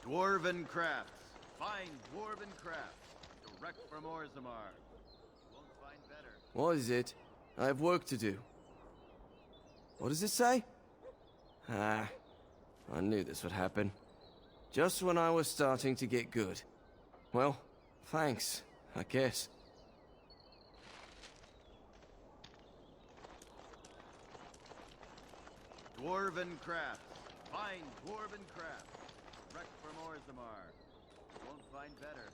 Dwarven crafts. Fine dwarven crafts. Direct from Orzammar. You won't find better. What is it? I have work to do. What does it say? Ah, I knew this would happen. Just when I was starting to get good. Well, thanks, I guess. Dwarven crafts. Fine dwarven crafts. Direct from Orzammar. You won't find better.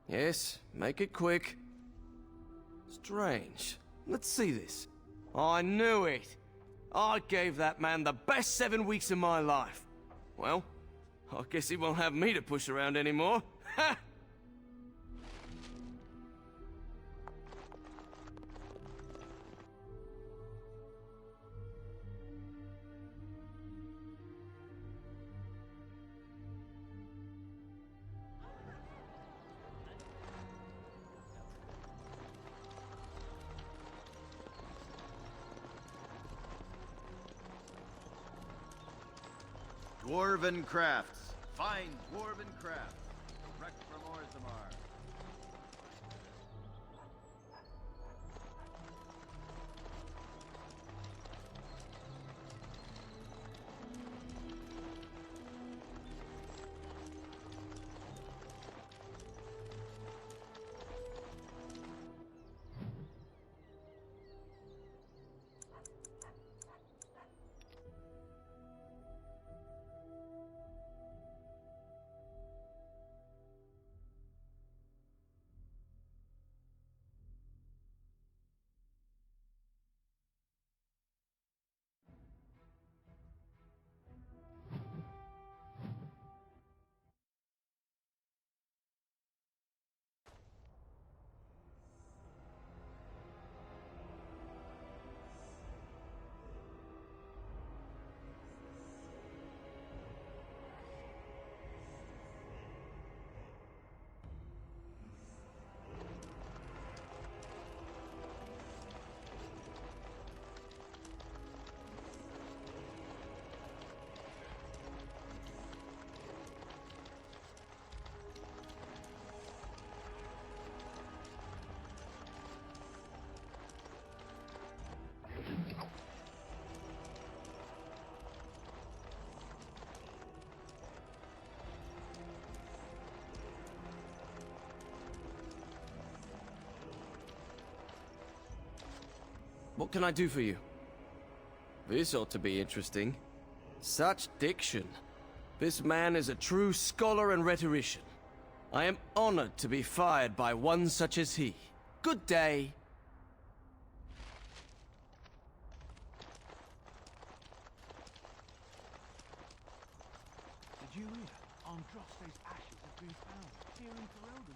Yes, make it quick. Strange. Let's see this. I knew it! I gave that man the best 7 weeks of my life. Well, I guess he won't have me to push around anymore. Ha! Dwarven crafts. Fine dwarven crafts. Direct from Orzammar. What can I do for you? This ought to be interesting. Such diction. This man is a true scholar and rhetorician. I am honored to be fired by one such as he. Good day. Did you hear? Androste's ashes have been found here in Ferelden.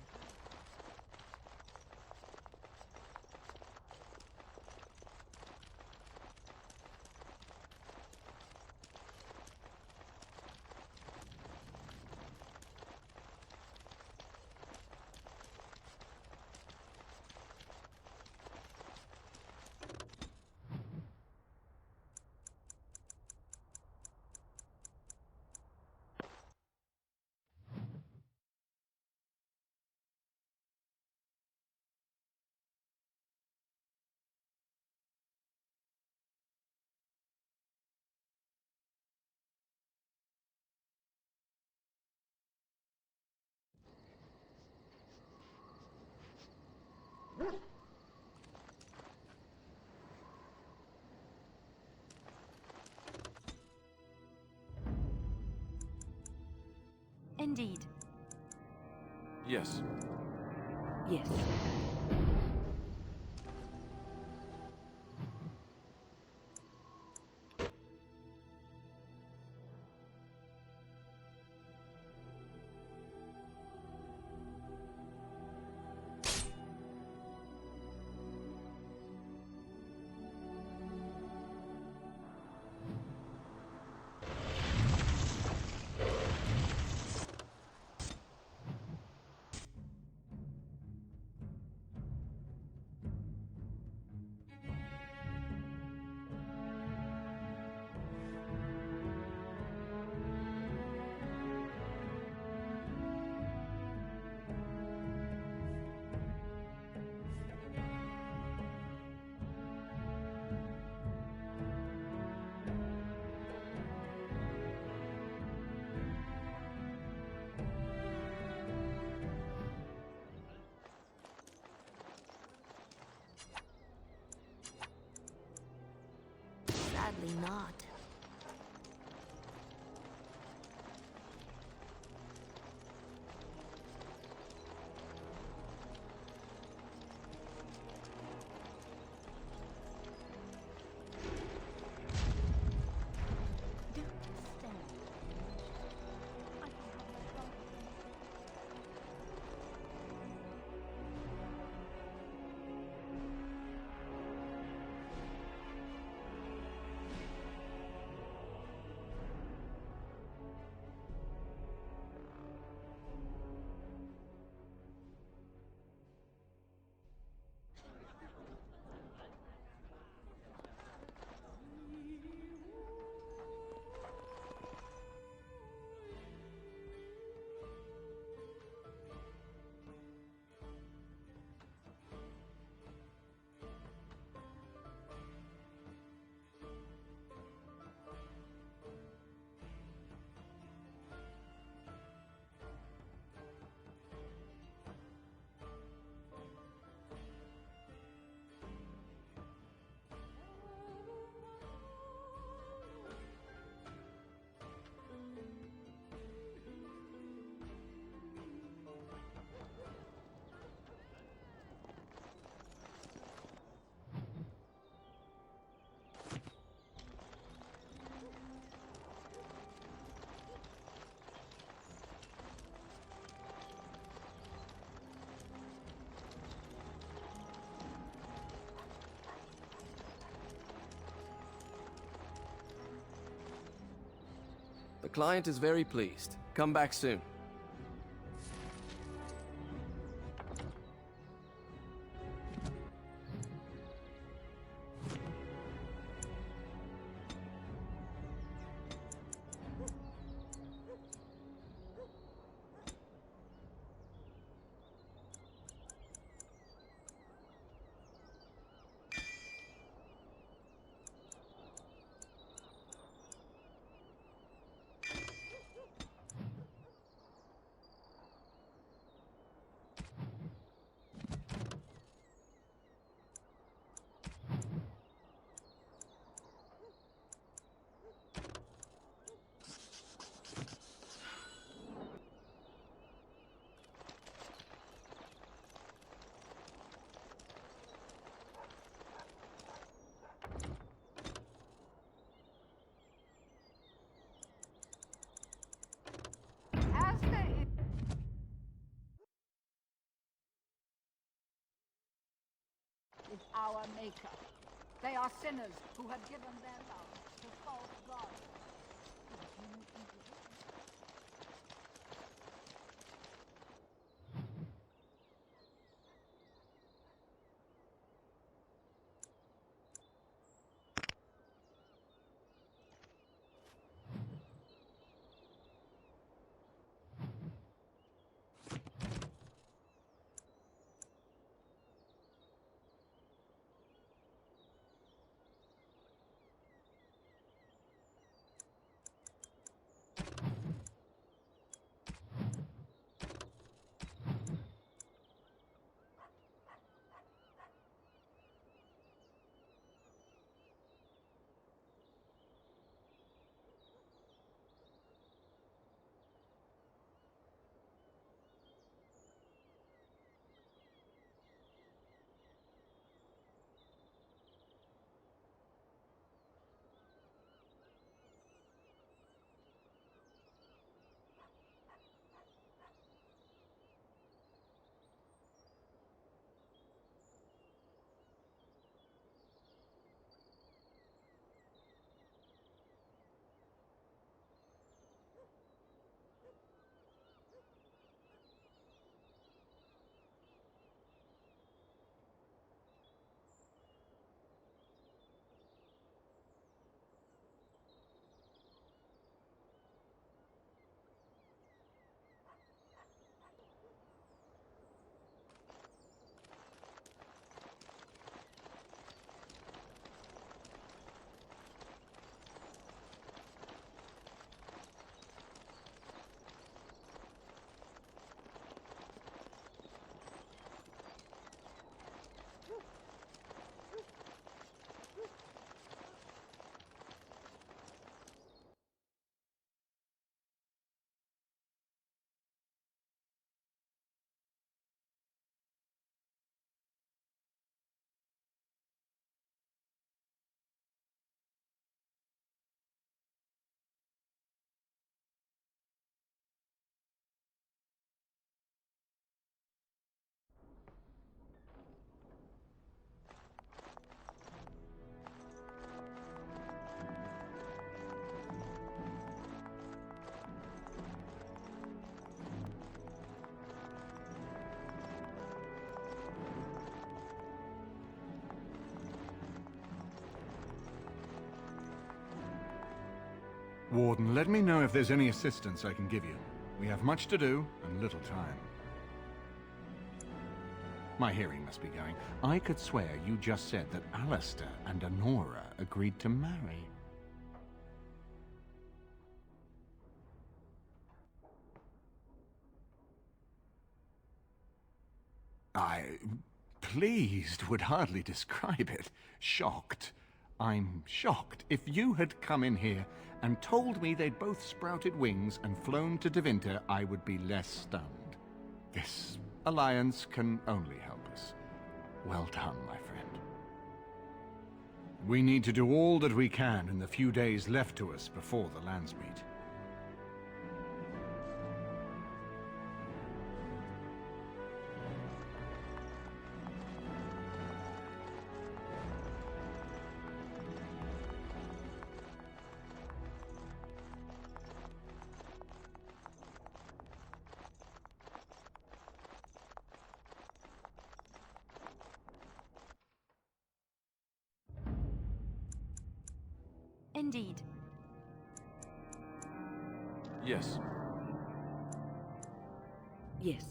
Indeed. Yes. Yes. Probably not. The client is very pleased. Come back soon. As they is our maker. They are sinners who have given their love to false gods. Warden, let me know if there's any assistance I can give you. We have much to do and little time. My hearing must be going. I could swear you just said that Alistair and Honora agreed to marry. Pleased would hardly describe it. Shocked. I'm shocked. If you had come in here and told me they'd both sprouted wings and flown to Devinter, I would be less stunned. This alliance can only help us. Well done, my friend. We need to do all that we can in the few days left to us before the lands meet. Indeed. Yes. Yes.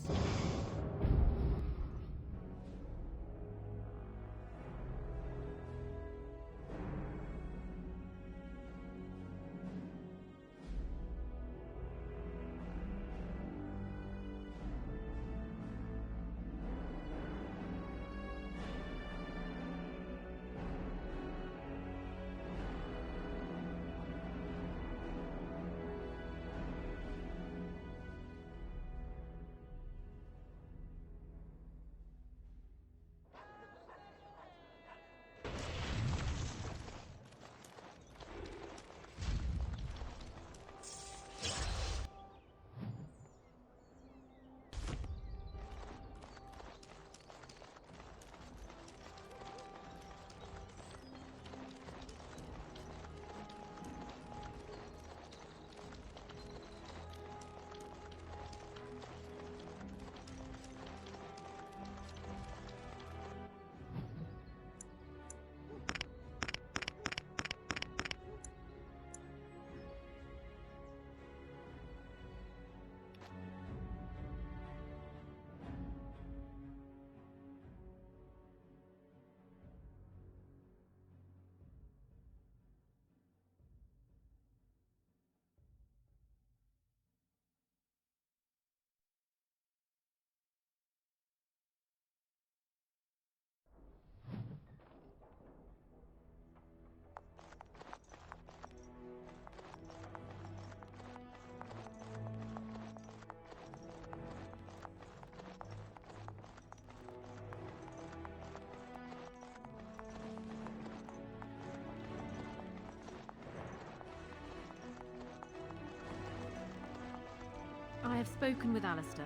I have spoken with Alistair.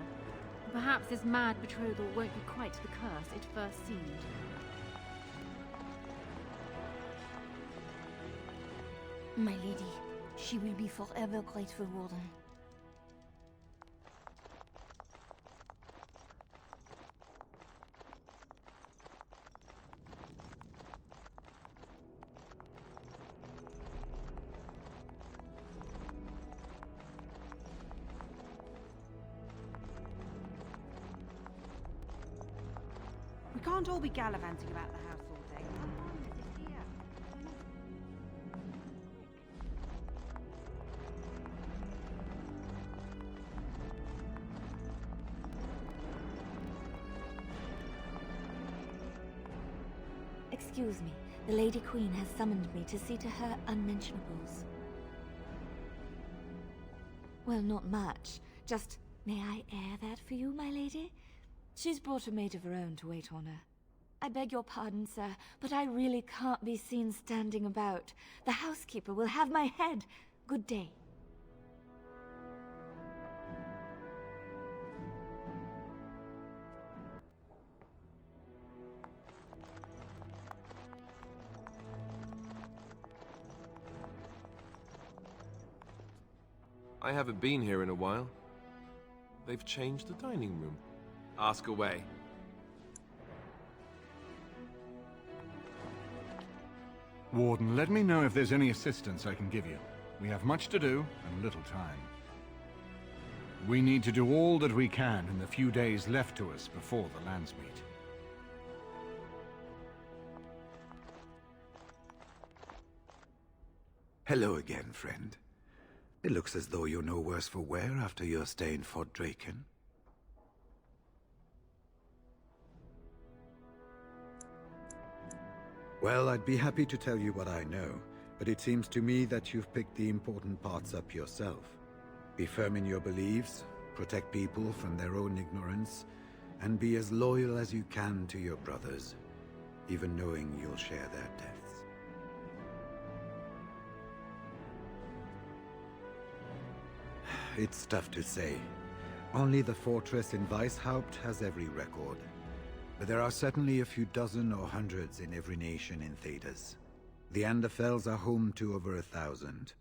Perhaps this mad betrothal won't be quite the curse it first seemed. My lady, she will be forever grateful, Warden. We can't all be gallivanting about the house all day. How long is it here? Excuse me, the Lady Queen has summoned me to see to her unmentionables. Well, not much. Just, may I air that for you, my lady? She's brought a maid of her own to wait on her. I beg your pardon, sir, but I really can't be seen standing about. The housekeeper will have my head. Good day. I haven't been here in a while. They've changed the dining room. Ask away. Warden, let me know if there's any assistance I can give you. We have much to do and little time. We need to do all that we can in the few days left to us before the lands meet. Hello again, friend. It looks as though you're no worse for wear after your stay in Fort Draken. Well, I'd be happy to tell you what I know, but it seems to me that you've picked the important parts up yourself. Be firm in your beliefs, protect people from their own ignorance, and be as loyal as you can to your brothers, even knowing you'll share their deaths. It's tough to say. Only the fortress in Weishaupt has every record. But there are certainly a few dozen or hundreds in every nation in Thedas. The Anderfells are home to over 1,000.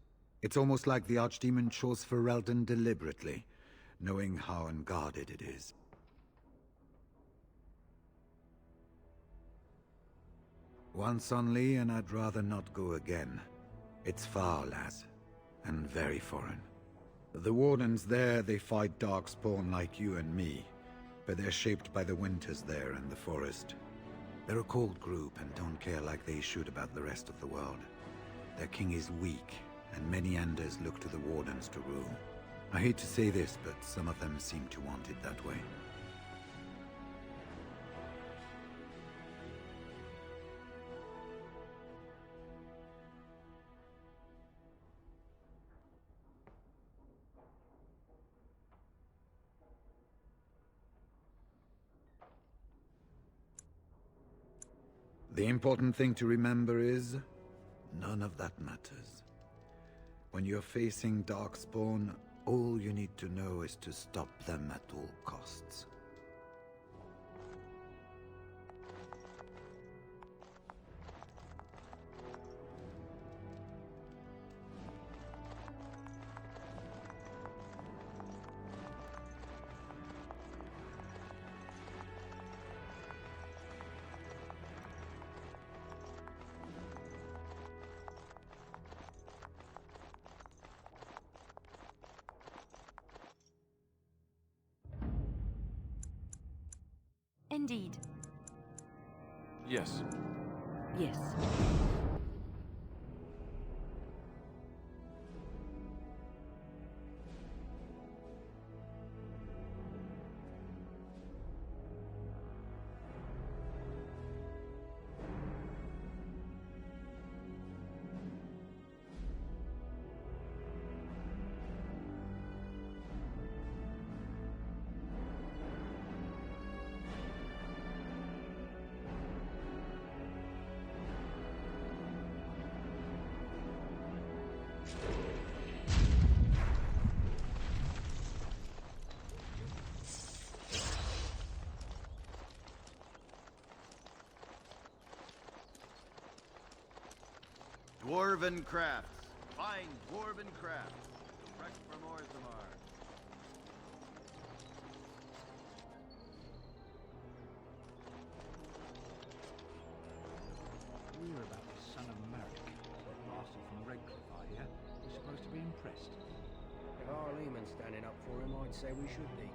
It's almost like the Archdemon chose Ferelden deliberately, knowing how unguarded it is. Once only, and I'd rather not go again. It's far, lass, and very foreign. The Wardens there, they fight Darkspawn like you and me, but they're shaped by the winters there and the forest. They're a cold group and don't care like they should about the rest of the world. Their king is weak, and many Anders look to the Wardens to rule. I hate to say this, but some of them seem to want it that way. The important thing to remember is, none of that matters. When you're facing Darkspawn, all you need to know is to stop them at all costs. Indeed. Yes. Yes. Dwarven crafts. Fine dwarven crafts. Direct from Orzammar. We hear about the son of Merrick, that bastard from Redcliffe, I hear. We're supposed to be impressed. If our Lehman's standing up for him, I'd say we should be.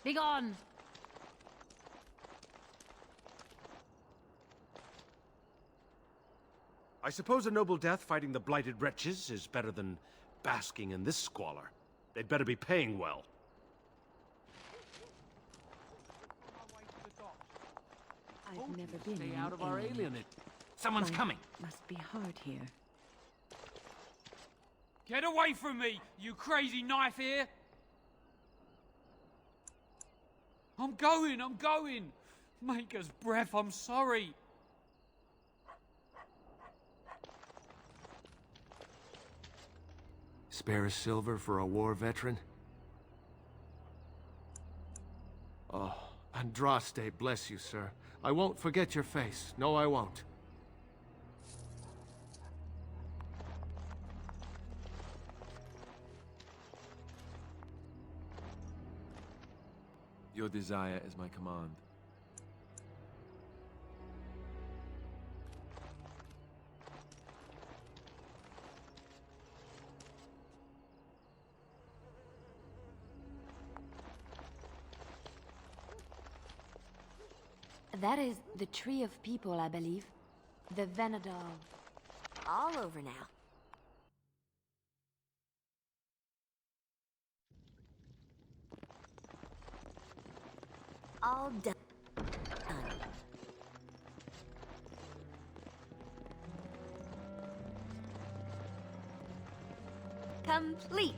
Begone! I suppose a noble death fighting the blighted wretches is better than basking in this squalor. They'd better be paying well. I've never been Stay in out of an our alien. alienage. Someone's Life coming. Must be hard here. Get away from me, you crazy knife ear! I'm going! Maker's breath, I'm sorry! Spare a silver for a war veteran? Oh, Andraste, bless you, sir. I won't forget your face. No, I won't. Your desire is my command. That is the Tree of People, I believe. The Venadal. All over now. All done. Complete.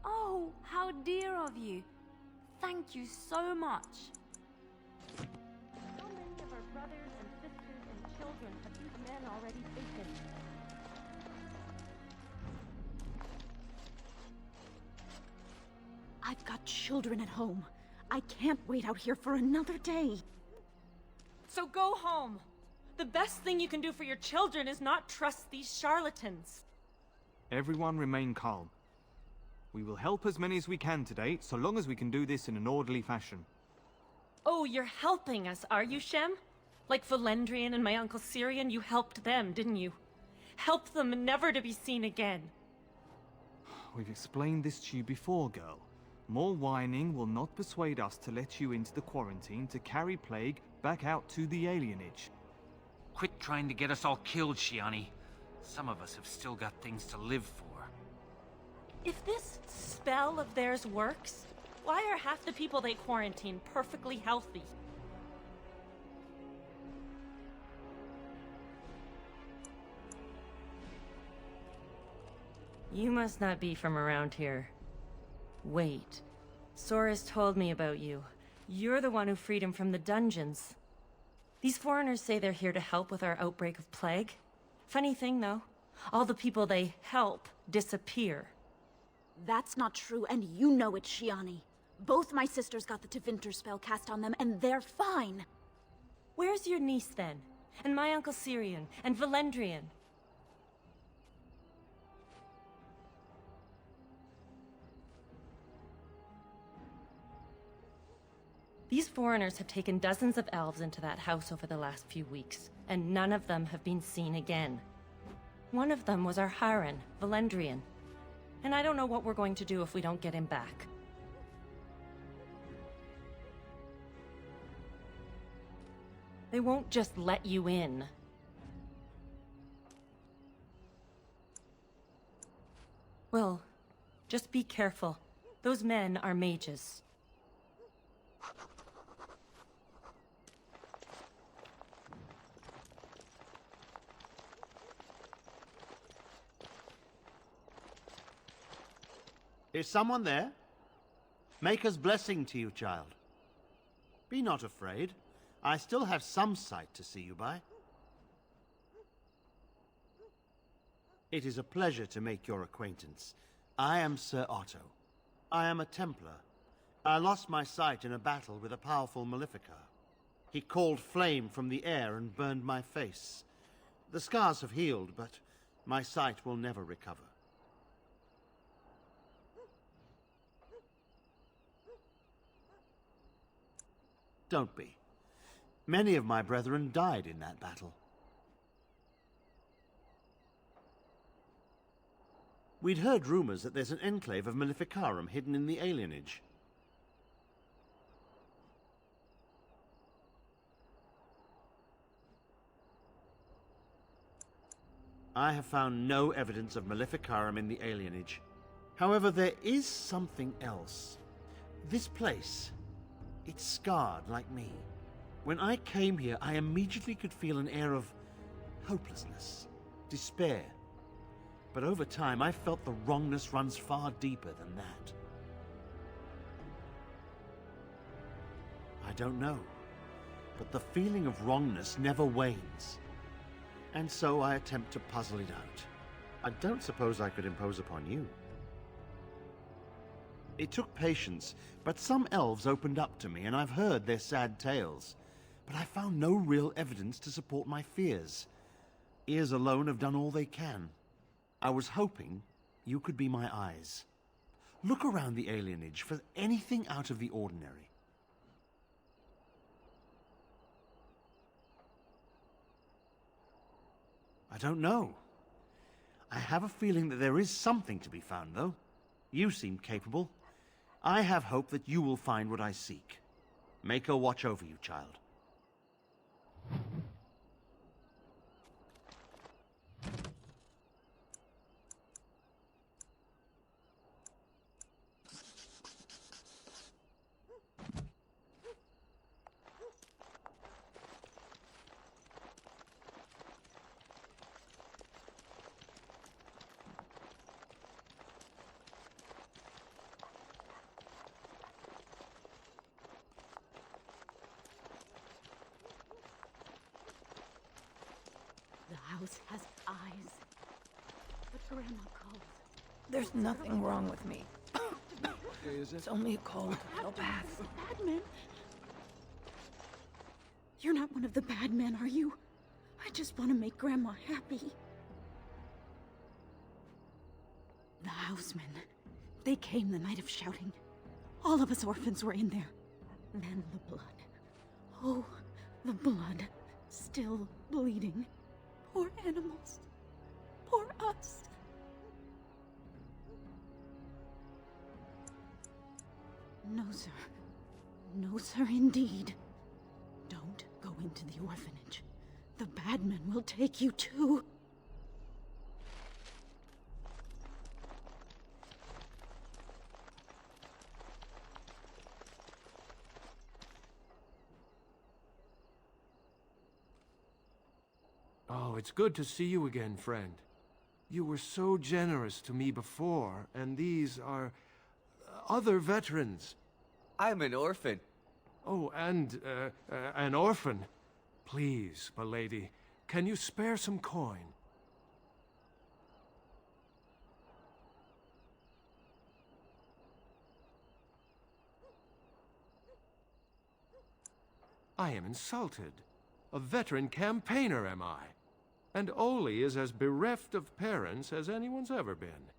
Oh, how dear of you. Thank you so much. How many of our brothers and sisters and children have these men already taken? I've got children at home. I can't wait out here for another day. So go home. The best thing you can do for your children is not trust these charlatans. Everyone remain calm. We will help as many as we can today, so long as we can do this in an orderly fashion. Oh, you're helping us, are you, Shem? Like Valendrian and my Uncle Syrian, you helped them, didn't you? Help them never to be seen again. We've explained this to you before, girl. More whining will not persuade us to let you into the quarantine to carry plague back out to the alienage. Quit trying to get us all killed, Shiani. Some of us have still got things to live for. If this spell of theirs works, why are half the people they quarantine perfectly healthy? You must not be from around here. Wait. Sora's told me about you. You're the one who freed him from the dungeons. These foreigners say they're here to help with our outbreak of plague. Funny thing, though. All the people they help disappear. That's not true, and you know it, Shiani. Both my sisters got the Tevinter spell cast on them, and they're fine. Where's your niece, then? And my Uncle Syrian? And Valendrian? These foreigners have taken dozens of elves into that house over the last few weeks, and none of them have been seen again. One of them was our Haran, Valendrian. And I don't know what we're going to do if we don't get him back. They won't just let you in. Well, just be careful. Those men are mages. Is someone there? Maker's blessing to you, child. Be not afraid. I still have some sight to see you by. It is a pleasure to make your acquaintance. I am Sir Otto. I am a Templar. I lost my sight in a battle with a powerful Maleficar. He called flame from the air and burned my face. The scars have healed, but my sight will never recover. Don't be. Many of my brethren died in that battle. We'd heard rumors that there's an enclave of Maleficarum hidden in the alienage. I have found no evidence of Maleficarum in the alienage. However, there is something else. This place, it's scarred like me. When I came here, I immediately could feel an air of hopelessness, despair. But over time, I felt the wrongness runs far deeper than that. I don't know, but the feeling of wrongness never wanes. And so I attempt to puzzle it out. I don't suppose I could impose upon you. It took patience, but some elves opened up to me, and I've heard their sad tales. But I found no real evidence to support my fears. Ears alone have done all they can. I was hoping you could be my eyes. Look around the alienage for anything out of the ordinary. I don't know. I have a feeling that there is something to be found, though. You seem capable. I have hope that you will find what I seek. Make her watch over you, child. The house has eyes. But Grandma calls. There's nothing wrong with me. It's only a cold. It'll pass. Bad men? You're not one of the bad men, are you? I just want to make Grandma happy. The housemen. They came the night of shouting. All of us orphans were in there. Then the blood. Oh, the blood. Still bleeding. Poor animals. Poor us. No, sir. No, sir, indeed. Don't go into the orphanage. The bad men will take you too. Oh, it's good to see you again, friend. You were so generous to me before, and these are other veterans. I'm an orphan. Oh, and an orphan. Please, milady, can you spare some coin? I am insulted. A veteran campaigner, am I? And Oli is as bereft of parents as anyone's ever been.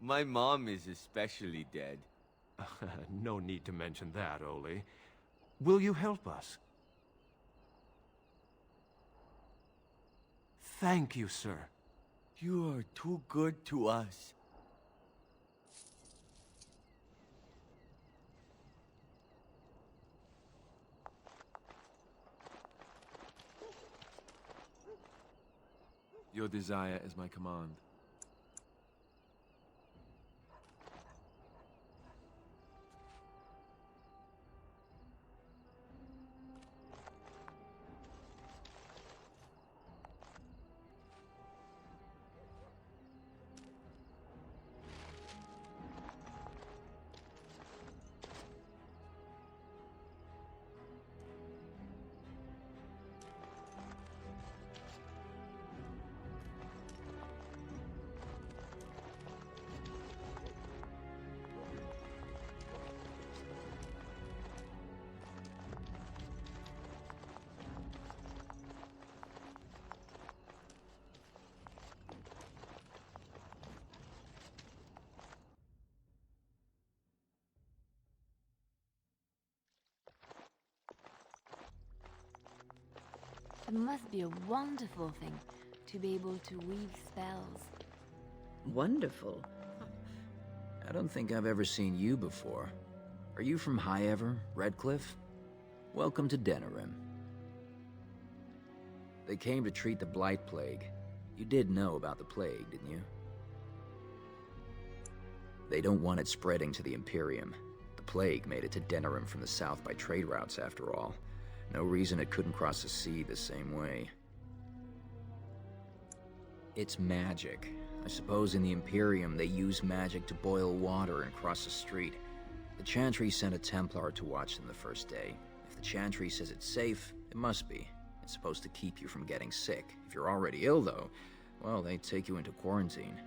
My mom is especially dead. No need to mention that, Oli. Will you help us? Thank you, sir. You are too good to us. Your desire is my command. It must be a wonderful thing to be able to weave spells. Wonderful. I don't think I've ever seen you before. Are you from High Ever, Redcliffe? Welcome to Denerim. They came to treat the Blight Plague. You did know about the plague, didn't you? They don't want it spreading to the Imperium. The plague made it to Denerim from the south by trade routes, after all. No reason it couldn't cross the sea the same way. It's magic. I suppose in the Imperium they use magic to boil water and cross the street. The Chantry sent a Templar to watch them the first day. If the Chantry says it's safe, it must be. It's supposed to keep you from getting sick. If you're already ill, though, well, they take you into quarantine.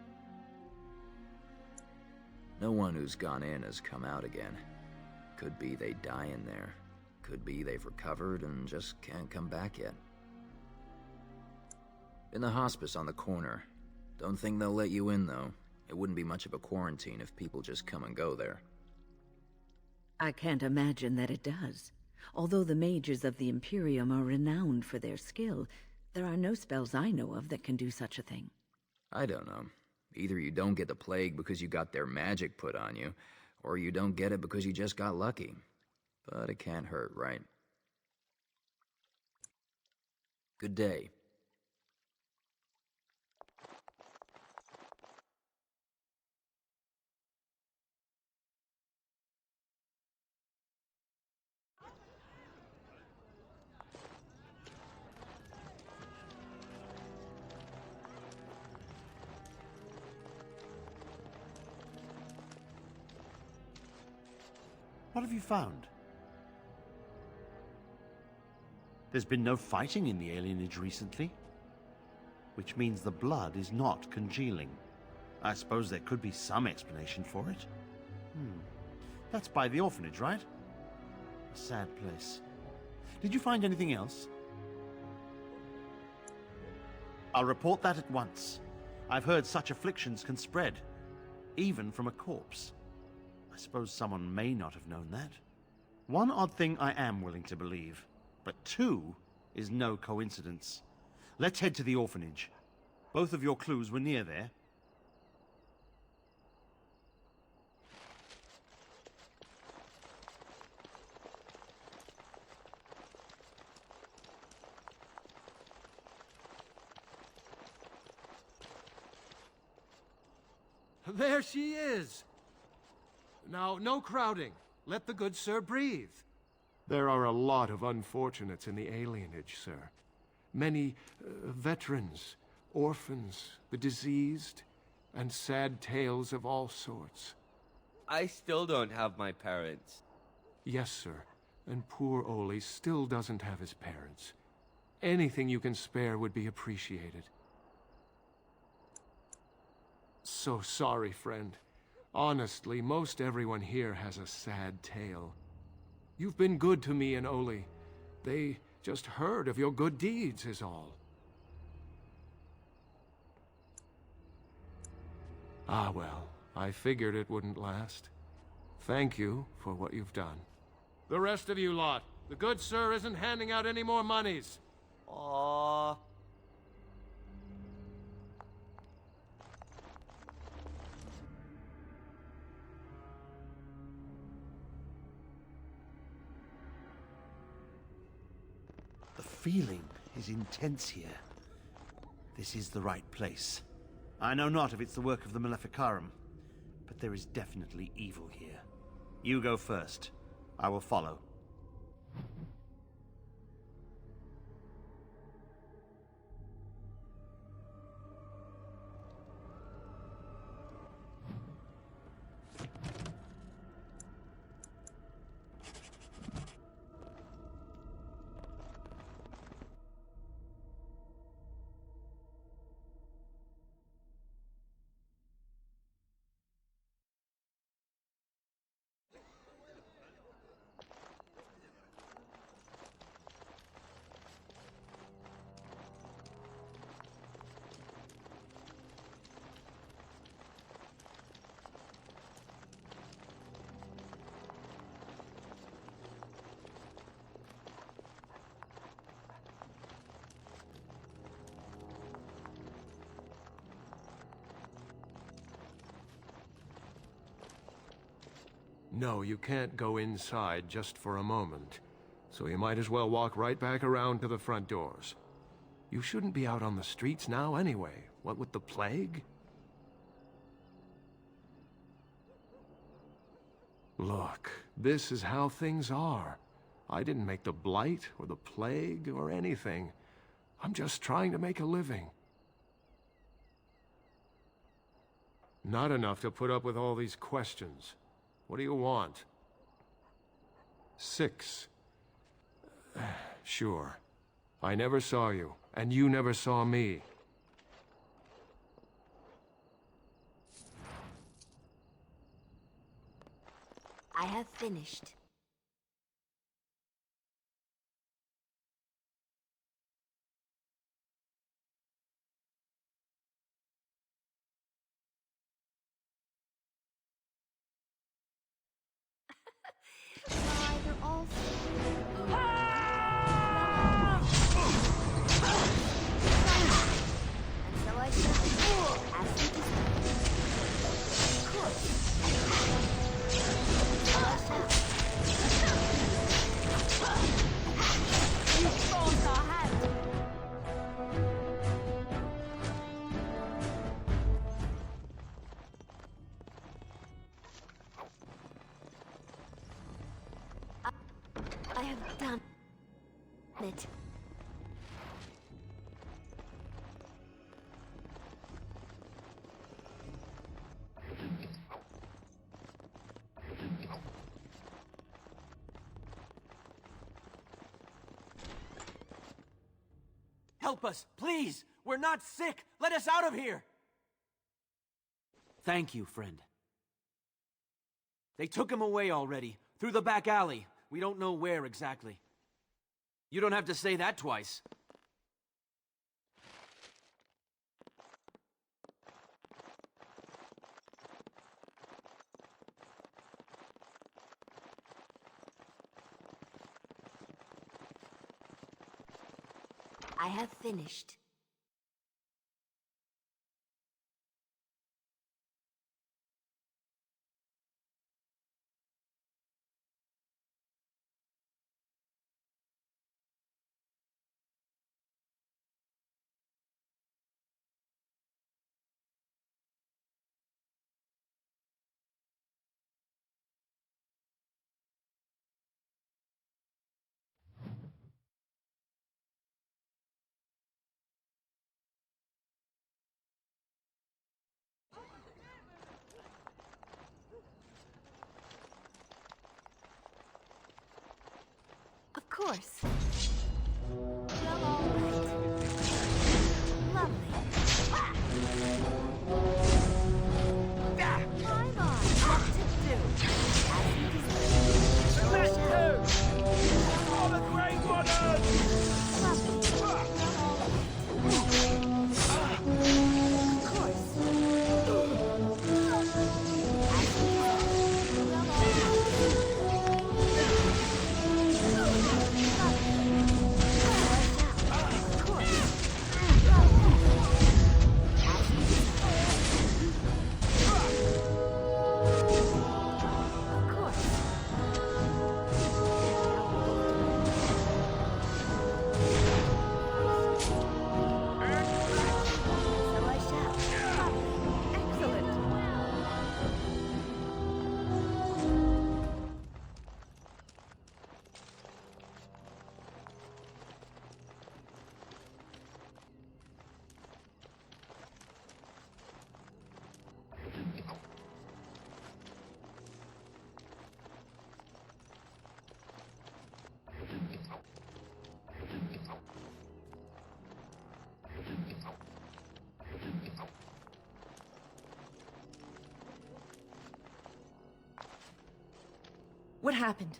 No one who's gone in has come out again. Could be they die in there. Could be they've recovered and just can't come back yet. In the hospice on the corner. Don't think they'll let you in, though. It wouldn't be much of a quarantine if people just come and go there. I can't imagine that it does. Although the mages of the Imperium are renowned for their skill, there are no spells I know of that can do such a thing. I don't know. Either you don't get the plague because you got their magic put on you, or you don't get it because you just got lucky. But it can't hurt, right? Good day. What have you found? There's been no fighting in the alienage recently, which means the blood is not congealing. I suppose there could be some explanation for it. That's by the orphanage, right? A sad place. Did you find anything else? I'll report that at once. I've heard such afflictions can spread, even from a corpse. I suppose someone may not have known that. One odd thing I am willing to believe, but two is no coincidence. Let's head to the orphanage. Both of your clues were near there. There she is! Now, no crowding. Let the good sir breathe. There are a lot of unfortunates in the alienage, sir. Many veterans, orphans, the diseased, and sad tales of all sorts. I still don't have my parents. Yes, sir. And poor Oli still doesn't have his parents. Anything you can spare would be appreciated. So sorry, friend. Honestly, most everyone here has a sad tale. You've been good to me and Oli. They just heard of your good deeds is all. Ah well, I figured it wouldn't last. Thank you for what you've done. The rest of you lot, the good sir isn't handing out any more monies. Aww. The feeling is intense here. This is the right place. I know not if it's the work of the Maleficarum, but there is definitely evil here. You go first. I will follow. No, you can't go inside just for a moment. So you might as well walk right back around to the front doors. You shouldn't be out on the streets now anyway. What with the plague? Look, this is how things are. I didn't make the blight or the plague or anything. I'm just trying to make a living. Not enough to put up with all these questions. What do you want? 6. Sure. I never saw you, and you never saw me. I have finished. Why, they're all and so I shall ask you to of course. So I shall. These bones are hand. I have done it. Help us, please! We're not sick! Let us out of here! Thank you, friend. They took him away already, through the back alley. We don't know where exactly. You don't have to say that twice. I have finished. Of course. Well, all right. Lovely. I'm on what to do. As you deserve. Let's go! For the Grey Waters! Lovely. Well, all right. Of course. As you deserve. Well, all What happened?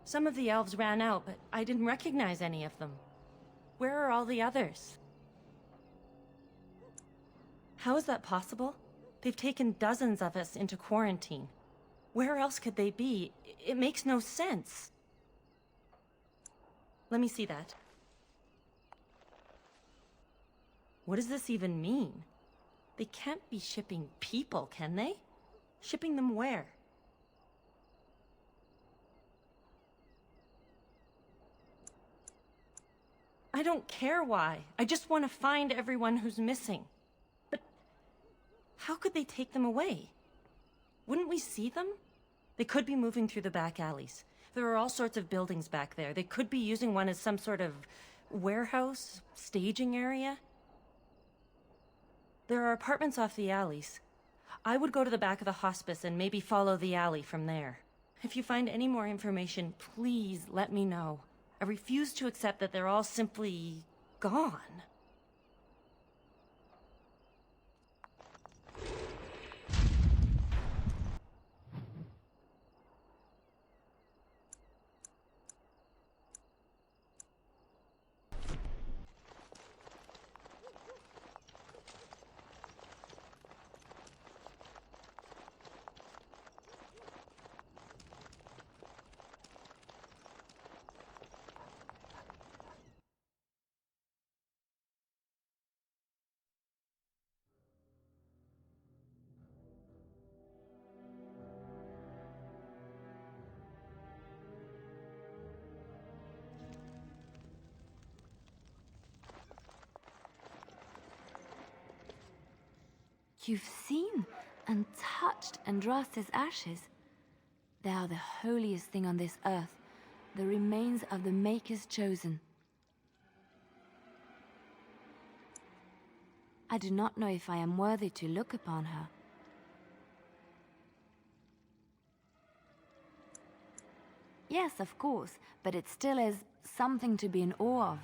Some of the elves ran out, but I didn't recognize any of them. Where are all the others? How is that possible? They've taken dozens of us into quarantine. Where else could they be? It makes no sense. Let me see that. What does this even mean? They can't be shipping people, can they? Shipping them where? I don't care why. I just want to find everyone who's missing. But how could they take them away? Wouldn't we see them? They could be moving through the back alleys. There are all sorts of buildings back there. They could be using one as some sort of warehouse, staging area. There are apartments off the alleys. I would go to the back of the hospice and maybe follow the alley from there. If you find any more information, please let me know. I refuse to accept that they're all simply gone. You've seen and touched Andraste's ashes. They are the holiest thing on this earth, the remains of the Maker's chosen. I do not know if I am worthy to look upon her. Yes, of course, but it still is something to be in awe of.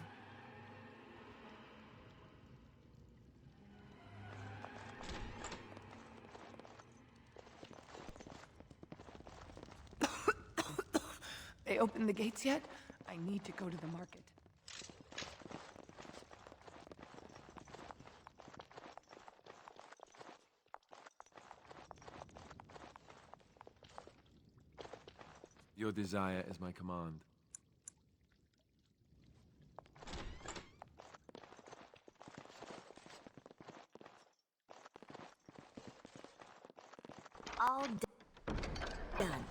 They opened the gates yet? I need to go to the market. Your desire is my command. All done.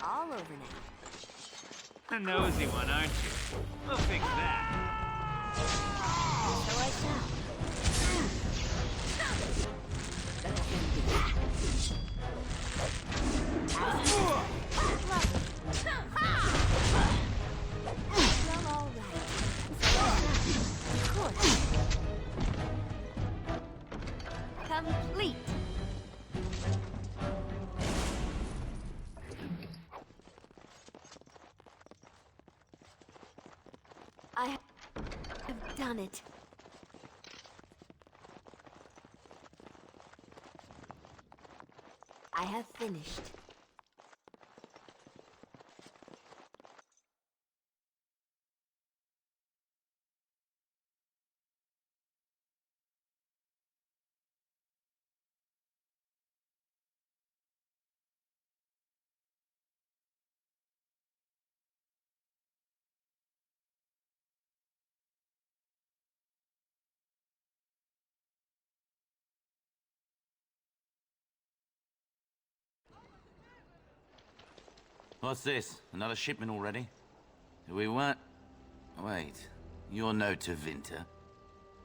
All over now. A nosy one, aren't you? We'll fix that. So I shall. Well, all right. Of course. Complete. I have done it. I have finished. What's this? Another shipment already? We weren't... Wait, you're no Tevinter.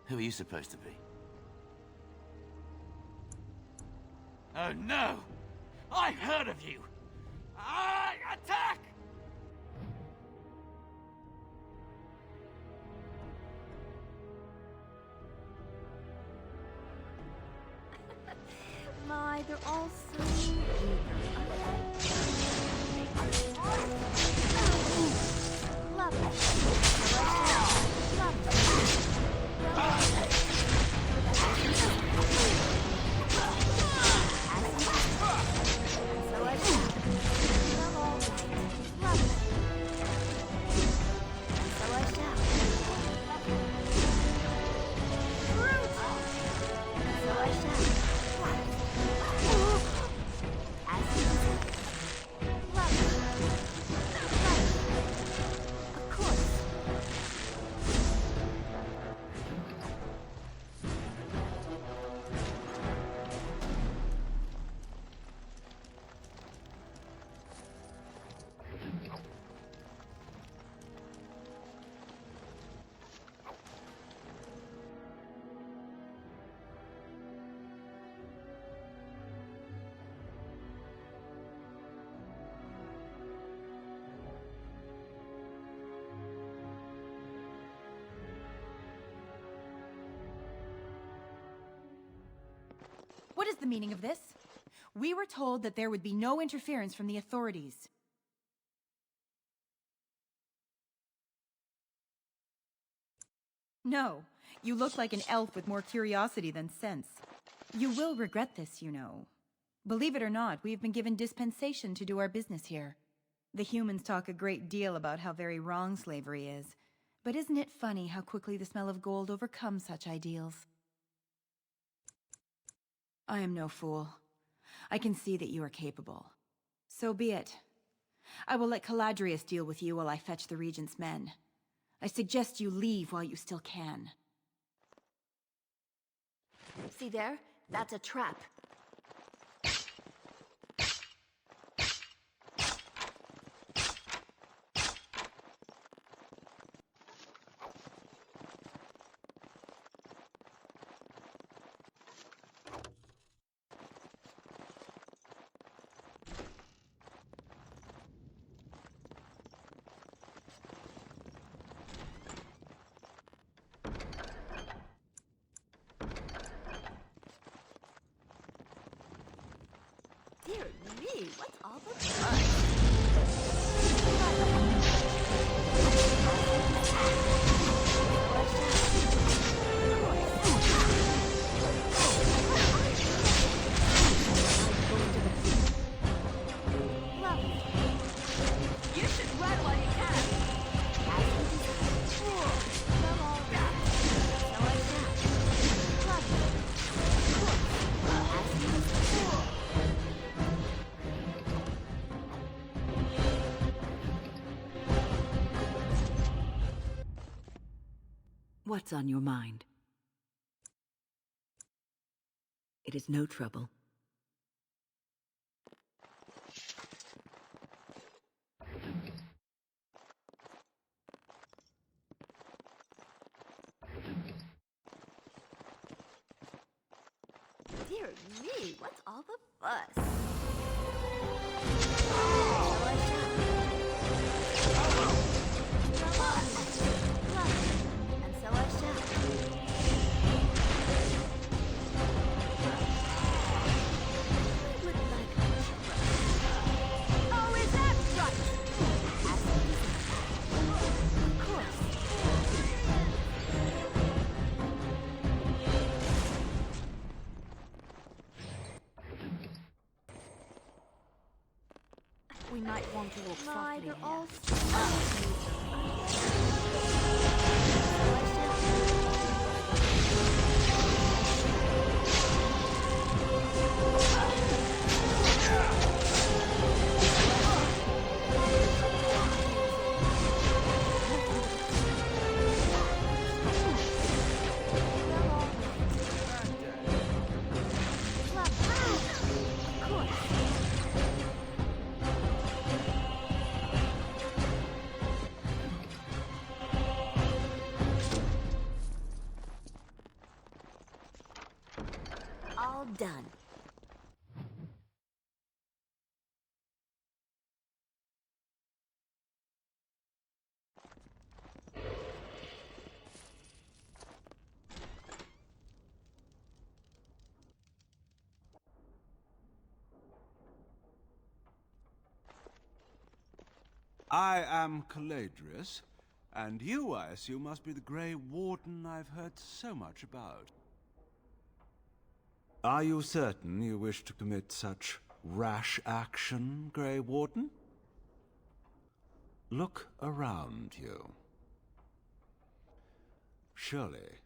Who are you supposed to be? Oh no! I heard of you! Attack! My, they're all so eager. the meaning of this? We were told that there would be no interference from the authorities. No, you look like an elf with more curiosity than sense. You will regret this, you know. Believe it or not, we have been given dispensation to do our business here. The humans talk a great deal about how very wrong slavery is, but isn't it funny how quickly the smell of gold overcomes such ideals? I am no fool. I can see that you are capable. So be it. I will let Caladrius deal with you while I fetch the Regent's men. I suggest you leave while you still can. See there? That's a trap. Dear me, what's all the You should run while you can. What's on your mind? It is no trouble. Dear me, what's all the fuss? And so I shall. Oh, is that right? Of course. We might want to walk softly here. All done. I am Caladrius, and you, I assume, must be the Grey Warden I've heard so much about. Are you certain you wish to commit such rash action, Grey Warden? Look around you. Surely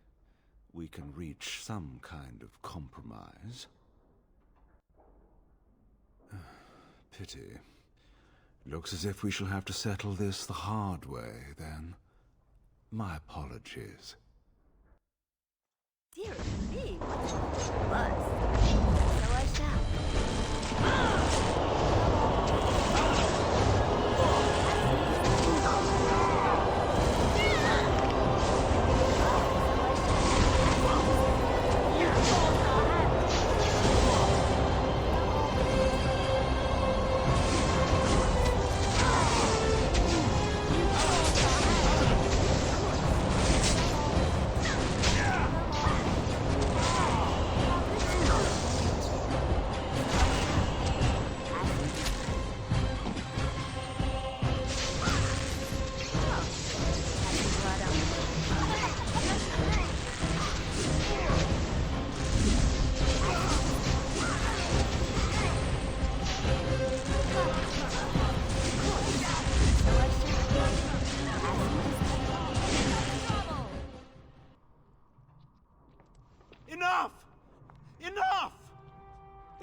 we can reach some kind of compromise. Pity. Looks as if we shall have to settle this the hard way, then. My apologies. Dear me, what's all the fuss? So I shall.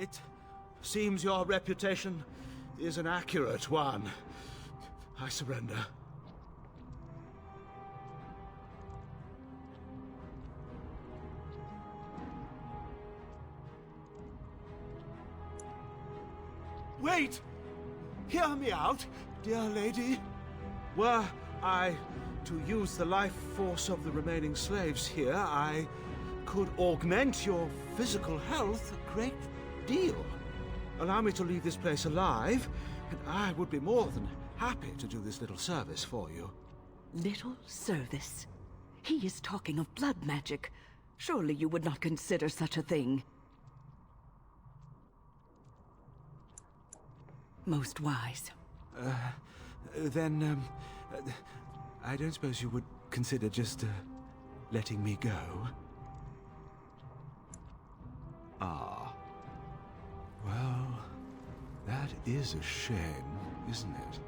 It seems your reputation is an accurate one. I surrender. Wait! Hear me out, dear lady. Were I to use the life force of the remaining slaves here, I could augment your physical health a great deal. Allow me to leave this place alive, and I would be more than happy to do this little service for you. Little service? He is talking of blood magic. Surely you would not consider such a thing. Most wise. Then, I don't suppose you would consider just, letting me go? Ah. Well, that is a shame, isn't it?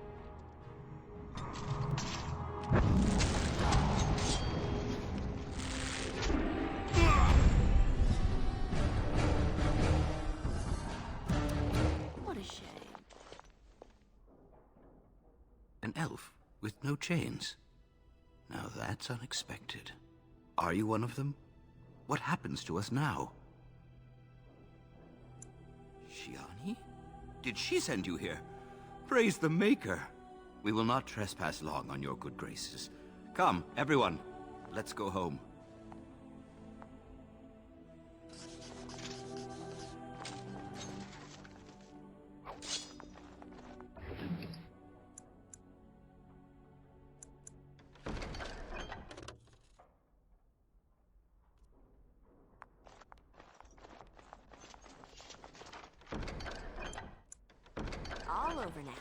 What a shame. An elf with no chains. Now that's unexpected. Are you one of them? What happens to us now? Shiani? Did she send you here? Praise the Maker! We will not trespass long on your good graces. Come, everyone. Let's go home. All over now.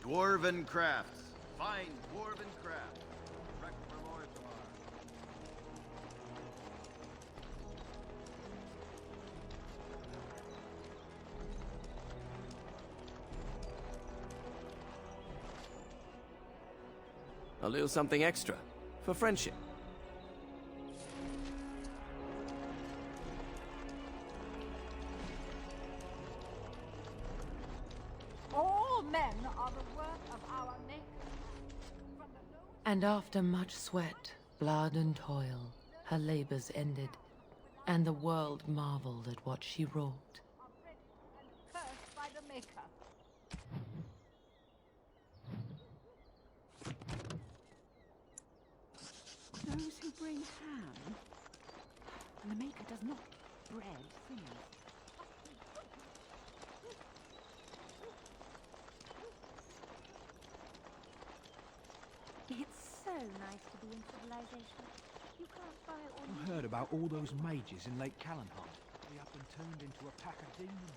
Dwarven crafts. Fine dwarven crafts. Direct from Orthamar. A little something extra. For friendship. All men are the work of our Maker. And after much sweat, blood, and toil, her labors ended, and the world marveled at what she wrought. Cursed by the Maker. Those who bring ham, and the Maker does not bread things. It's so nice to be in civilization. You can't buy all I heard about all those mages in Lake Callanheim. They up and turned into a pack of demons.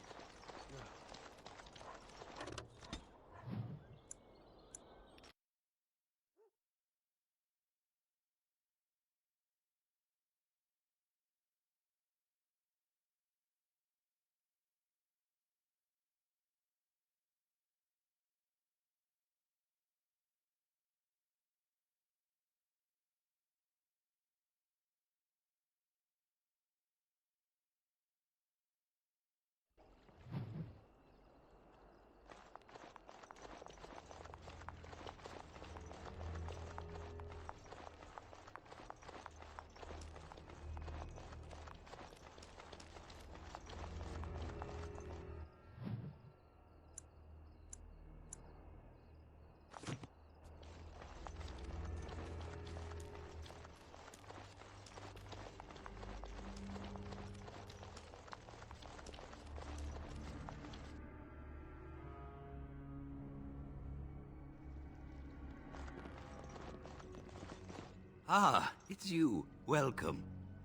Ah, it's you. Welcome.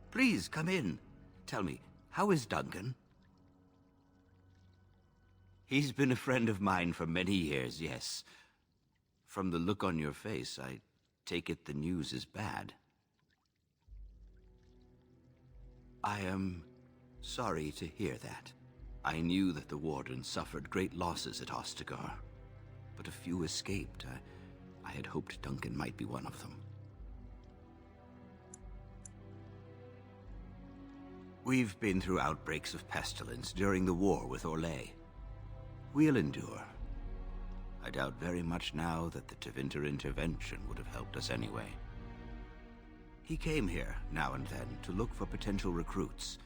Please, come in. Tell me, how is Duncan? He's been a friend of mine for many years, yes. From the look on your face, I take it the news is bad. I am sorry to hear that. I knew that the Warden suffered great losses at Ostagar, but a few escaped. I had hoped Duncan might be one of them. We've been through outbreaks of pestilence during the war with Orlais. We'll endure. I doubt very much now that the Tevinter intervention would have helped us anyway. He came here, now and then, to look for potential recruits.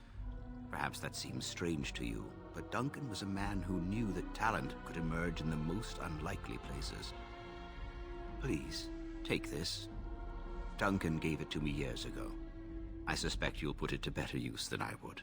Perhaps that seems strange to you, but Duncan was a man who knew that talent could emerge in the most unlikely places. Please, take this. Duncan gave it to me years ago. I suspect you'll put it to better use than I would.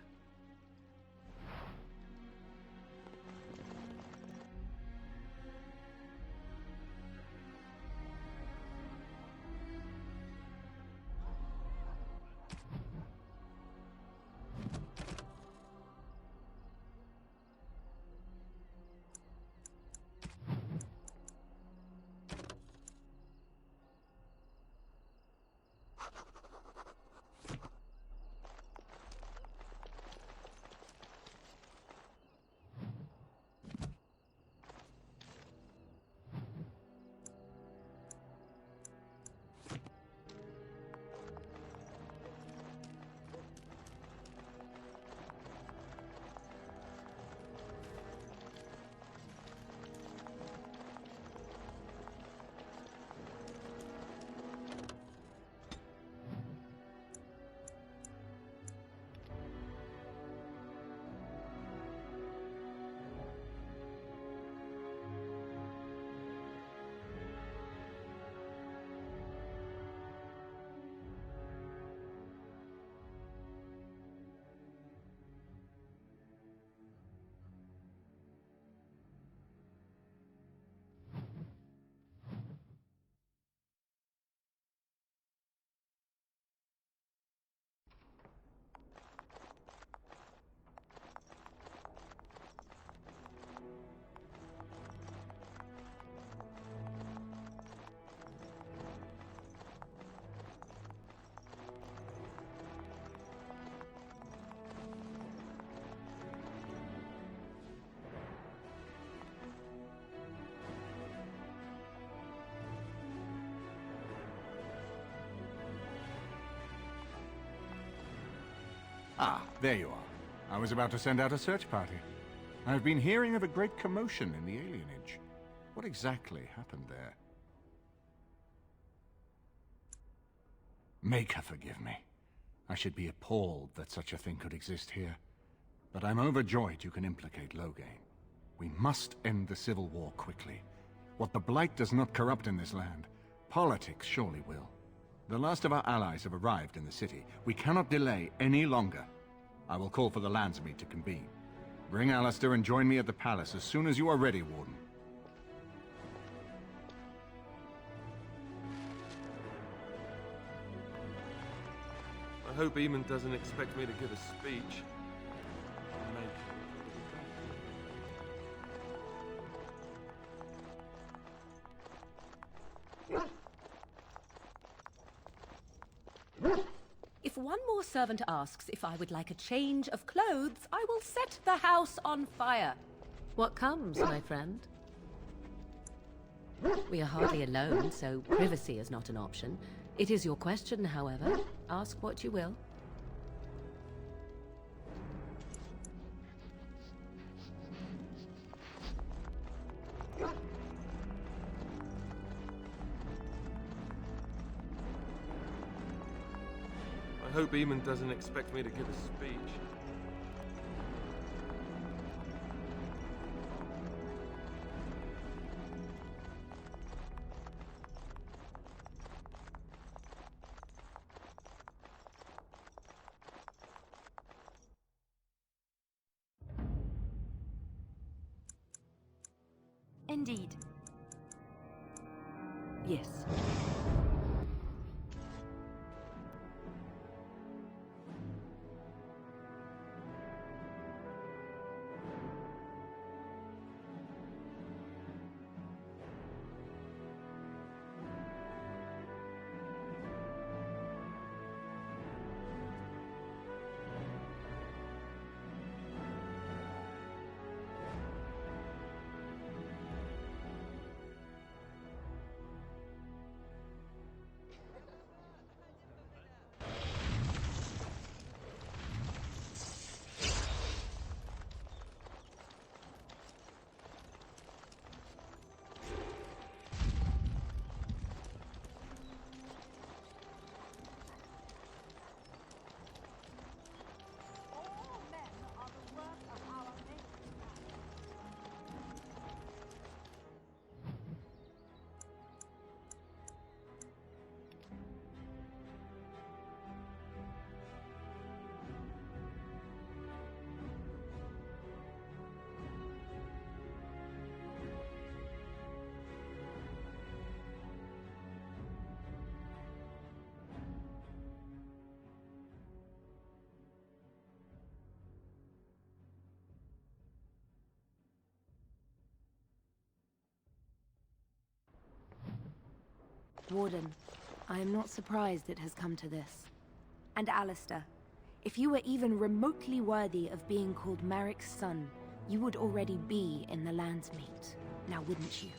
There you are. I was about to send out a search party. I've been hearing of a great commotion in the alienage. What exactly happened there? Make her forgive me. I should be appalled that such a thing could exist here. But I'm overjoyed you can implicate Loghain. We must end the civil war quickly. What the Blight does not corrupt in this land, politics surely will. The last of our allies have arrived in the city. We cannot delay any longer. I will call for the Landsmeet to convene. Bring Alistair and join me at the palace as soon as you are ready, Warden. I hope Eamon doesn't expect me to give a speech. If one more servant asks if I would like a change of clothes, I will set the house on fire. What comes, my friend? We are hardly alone, so privacy is not an option. It is your question, however. Ask what you will. I hope Eamon doesn't expect me to give a speech. Indeed. Yes. Warden, I am not surprised it has come to this. And Alistair, if you were even remotely worthy of being called Marik's son, you would already be in the Landsmeet, now wouldn't you?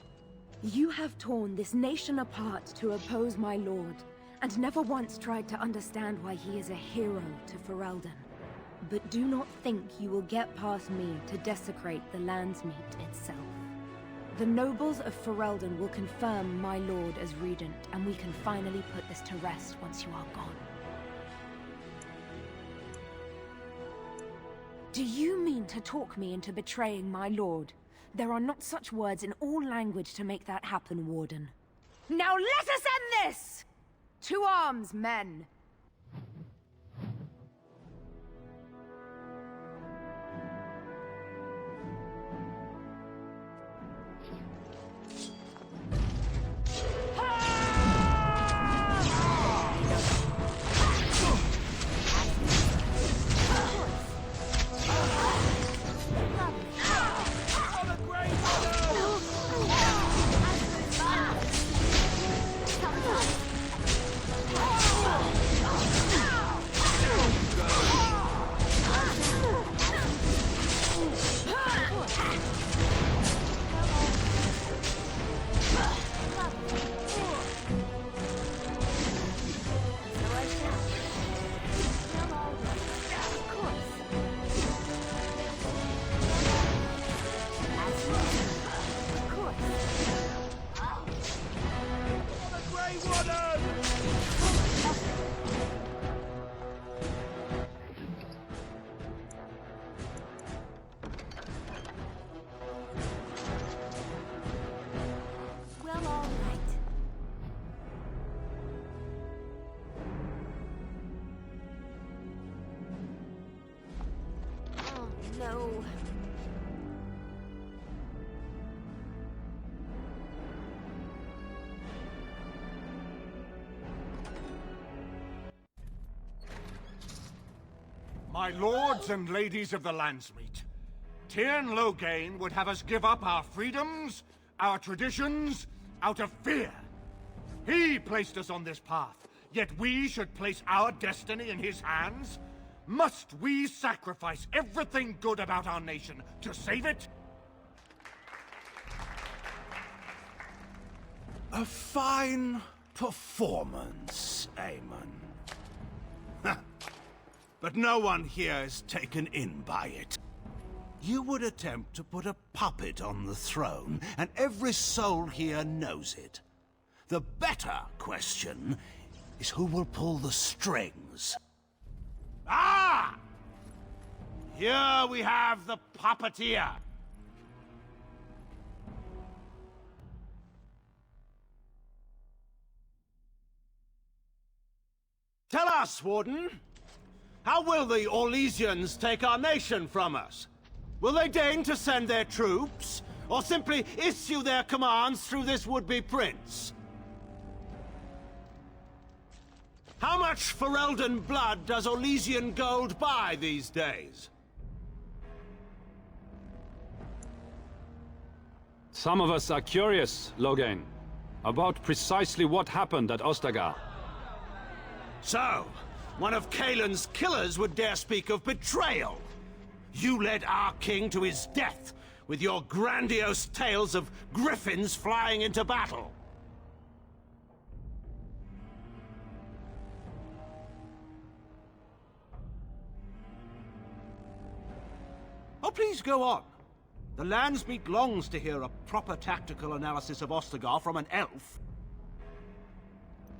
You have torn this nation apart to oppose my lord, and never once tried to understand why he is a hero to Ferelden. But do not think you will get past me to desecrate the Landsmeet itself. The nobles of Ferelden will confirm my lord as regent, and we can finally put this to rest once you are gone. Do you mean to talk me into betraying my lord? There are not such words in all language to make that happen, Warden. Now let us end this! To arms, men! My lords and ladies of the Landsmeet, Tyrn Loghain would have us give up our freedoms, our traditions, out of fear. He placed us on this path, yet we should place our destiny in his hands? Must we sacrifice everything good about our nation to save it? A fine performance, Aemon. But no one here is taken in by it. You would attempt to put a puppet on the throne, and every soul here knows it. The better question is who will pull the strings. Ah! Here we have the puppeteer. Tell us, Warden. How will the Orlesians take our nation from us? Will they deign to send their troops, or simply issue their commands through this would-be prince? How much Ferelden blood does Orlesian gold buy these days? Some of us are curious, Loghain, about precisely what happened at Ostagar. So, one of Kaelin's killers would dare speak of betrayal. You led our king to his death with your grandiose tales of griffins flying into battle. Oh, please go on. The Landsmeet longs to hear a proper tactical analysis of Ostagar from an elf.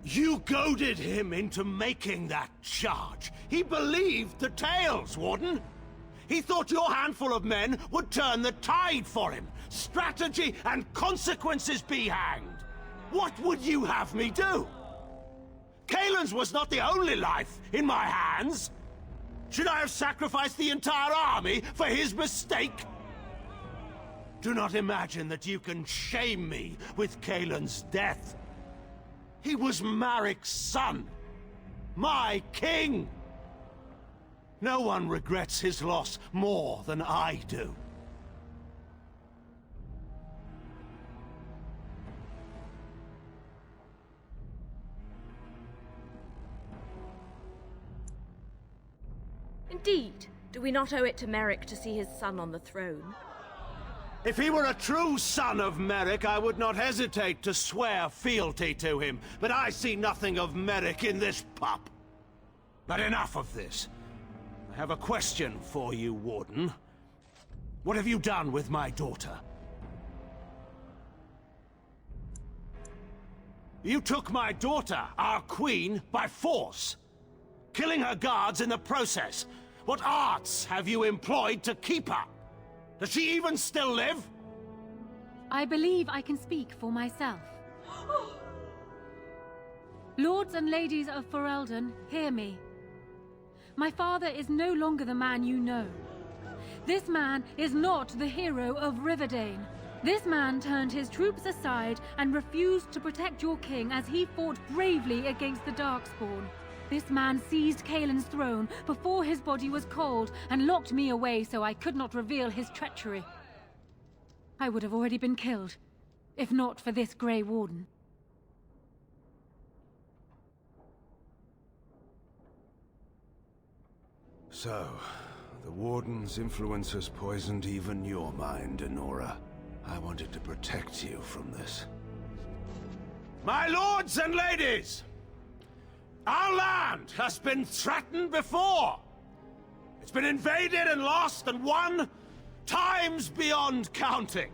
You goaded him into making that charge. He believed the tales, Warden. He thought your handful of men would turn the tide for him. Strategy and consequences be hanged. What would you have me do? Kaelin's was not the only life in my hands. Should I have sacrificed the entire army for his mistake? Do not imagine that you can shame me with Kaelin's death. He was Marik's son. My king. No one regrets his loss more than I do. Indeed. Do we not owe it to Marik to see his son on the throne? If he were a true son of Marik, I would not hesitate to swear fealty to him. But I see nothing of Marik in this pup. But enough of this. I have a question for you, Warden. What have you done with my daughter? You took my daughter, our queen, by force, killing her guards in the process. What arts have you employed to keep her? Does she even still live? I believe I can speak for myself. Lords and ladies of Ferelden, hear me. My father is no longer the man you know. This man is not the hero of Riverdane. This man turned his troops aside and refused to protect your king as he fought bravely against the Darkspawn. This man seized Kaelin's throne before his body was cold and locked me away so I could not reveal his treachery. I would have already been killed, if not for this Grey Warden. So, the Warden's influence has poisoned even your mind, Enora. I wanted to protect you from this. My lords and ladies! Our land has been threatened before! It's been invaded and lost and won times beyond counting.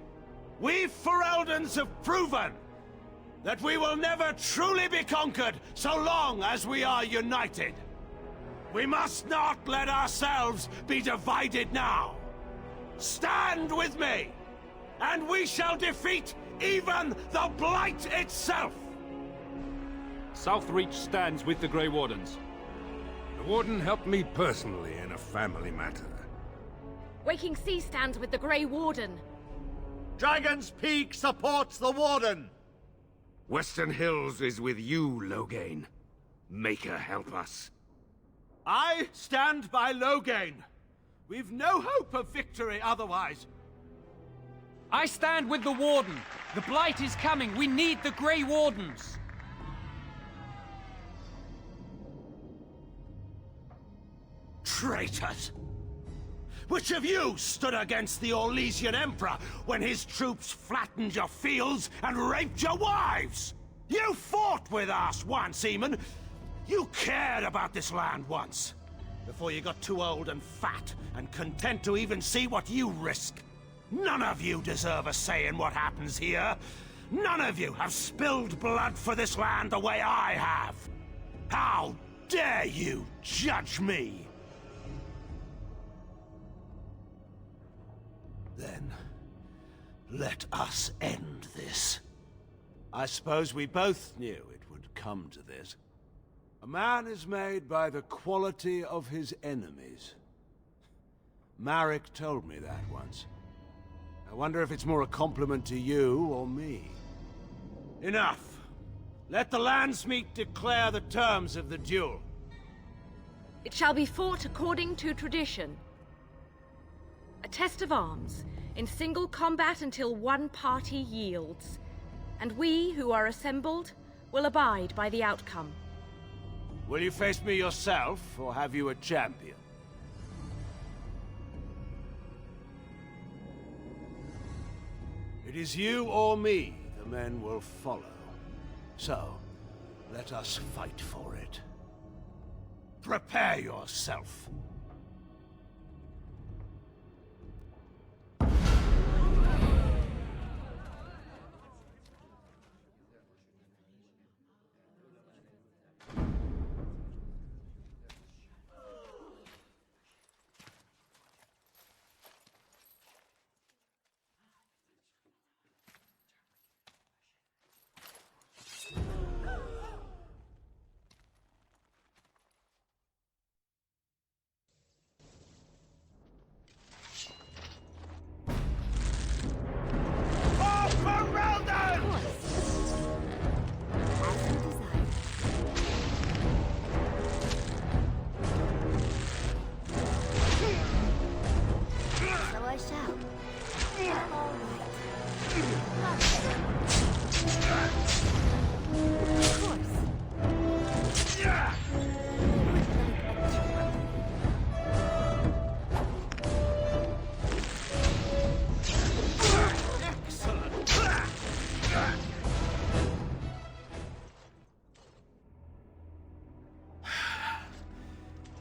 We Fereldans have proven that we will never truly be conquered so long as we are united. We must not let ourselves be divided now. Stand with me, and we shall defeat even the Blight itself! Southreach stands with the Grey Wardens. The Warden helped me personally in a family matter. Waking Sea stands with the Grey Warden. Dragon's Peak supports the Warden! Western Hills is with you, Loghain. Make her help us. I stand by Loghain. We've no hope of victory otherwise. I stand with the Warden. The Blight is coming. We need the Grey Wardens. Traitors! Which of you stood against the Orlesian Emperor when his troops flattened your fields and raped your wives? You fought with us once, Eamon. You cared about this land once. Before you got too old and fat and content to even see what you risk. None of you deserve a say in what happens here. None of you have spilled blood for this land the way I have. How dare you judge me? Then, let us end this. I suppose we both knew it would come to this. A man is made by the quality of his enemies. Marek told me that once. I wonder if it's more a compliment to you or me. Enough! Let the Landsmeet declare the terms of the duel. It shall be fought according to tradition. A test of arms, in single combat until one party yields. And we, who are assembled, will abide by the outcome. Will you face me yourself, or have you a champion? It is you or me the men will follow. So, let us fight for it. Prepare yourself.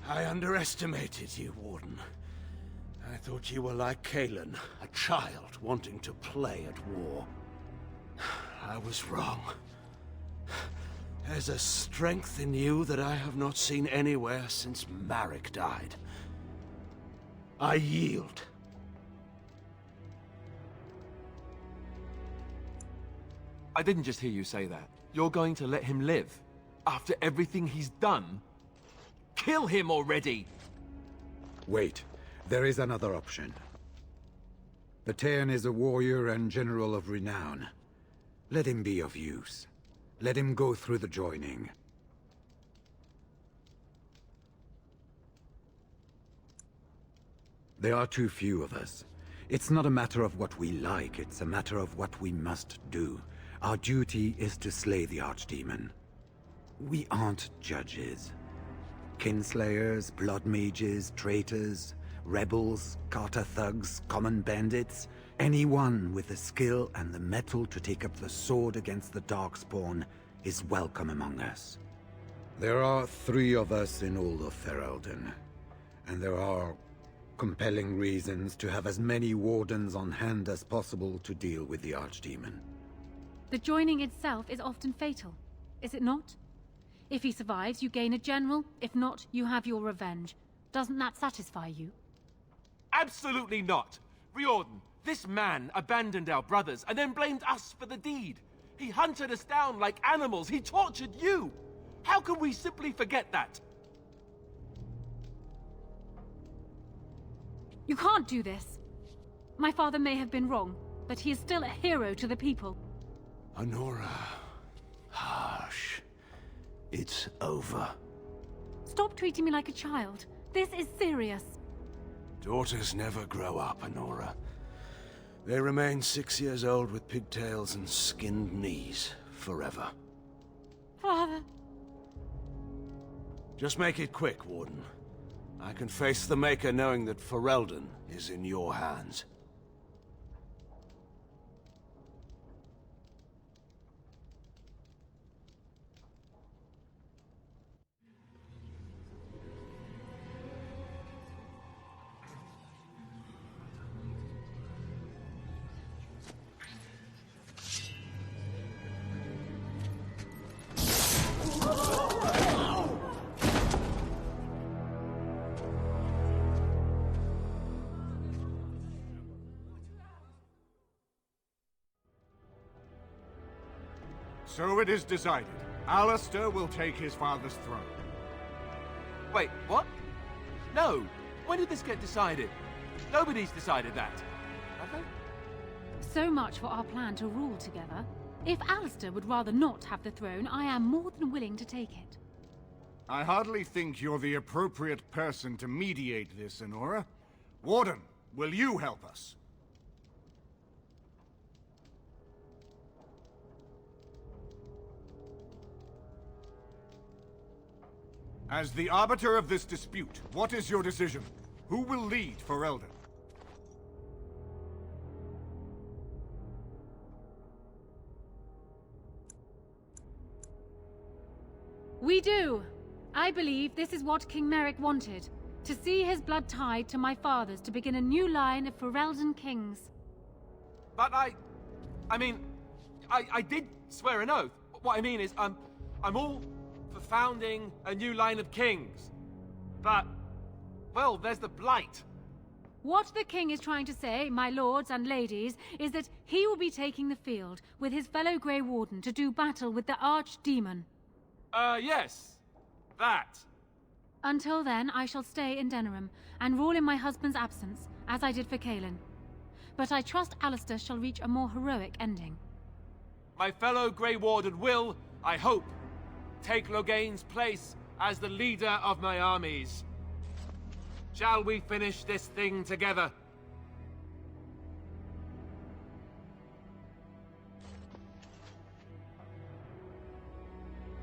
I underestimated you, Warden. I thought you were like Kalen, a child wanting to play at war. I was wrong. There's a strength in you that I have not seen anywhere since Marek died. I yield. I didn't just hear you say that. You're going to let him live? After everything he's done? Kill him already! Wait. There is another option. Batean is a warrior and general of renown. Let him be of use. Let him go through the joining. There are too few of us. It's not a matter of what we like, it's a matter of what we must do. Our duty is to slay the Archdemon. We aren't judges. Kinslayers, blood mages, traitors, rebels, Carter thugs, common bandits. Anyone with the skill and the mettle to take up the sword against the Darkspawn is welcome among us. There are 3 of us in all of Ferelden, and there are compelling reasons to have as many wardens on hand as possible to deal with the Archdemon. The joining itself is often fatal, is it not? If he survives, you gain a general. If not, you have your revenge. Doesn't that satisfy you? Absolutely not! Riordan, this man abandoned our brothers and then blamed us for the deed. He hunted us down like animals. He tortured you! How can we simply forget that? You can't do this. My father may have been wrong, but he is still a hero to the people. Honora. Hush. It's over. stop treating me like a child. This is serious. Daughters never grow up, Honora. They remain 6 years old with pigtails and skinned knees forever. Father. Just make it quick, Warden. I can face the Maker knowing that Ferelden is in your hands. So it is decided. Alistair will take his father's throne. Wait, what? No. When did this get decided? Nobody's decided that. Have they? So much for our plan to rule together. If Alistair would rather not have the throne, I am more than willing to take it. I hardly think you're the appropriate person to mediate this, Honora. Warden, will you help us? As the arbiter of this dispute, what is your decision? Who will lead Ferelden? We do. I believe this is what King Merrick wanted. To see his blood tied to my father's to begin a new line of Ferelden kings. But I did swear an oath. What I mean is, I'm all for founding a new line of kings. But, well, there's the Blight. What the king is trying to say, my lords and ladies, is that he will be taking the field with his fellow Grey Warden to do battle with the Archdemon. Yes. That. Until then, I shall stay in Denerim and rule in my husband's absence, as I did for Kaelin. But I trust Alistair shall reach a more heroic ending. My fellow Grey Warden will, I hope, take Loghain's place as the leader of my armies. Shall we finish this thing together?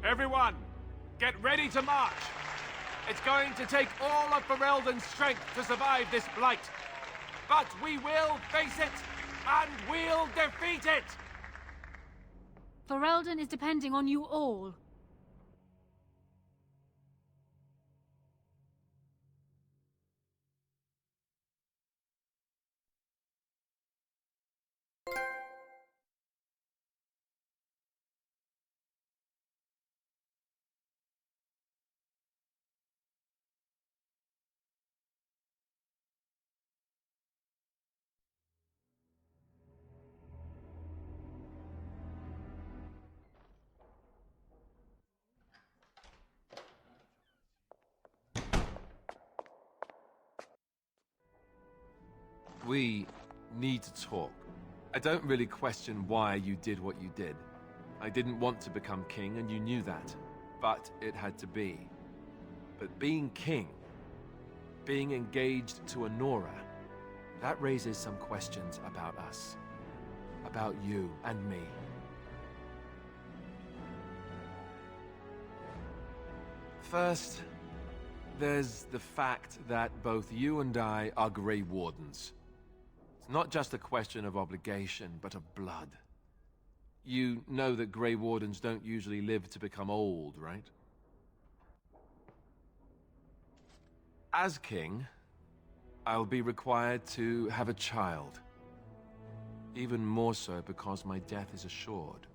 Everyone, get ready to march! It's going to take all of Ferelden's strength to survive this blight. But we will face it, and we'll defeat it! Ferelden is depending on you all. We need to talk. I don't really question why you did what you did. I didn't want to become king, and you knew that. But it had to be. But being king, being engaged to Honora, that raises some questions about us. About you and me. First, there's the fact that both you and I are Grey Wardens. It's not just a question of obligation, but of blood. You know that Grey Wardens don't usually live to become old, right? As king, I'll be required to have a child. Even more so because my death is assured.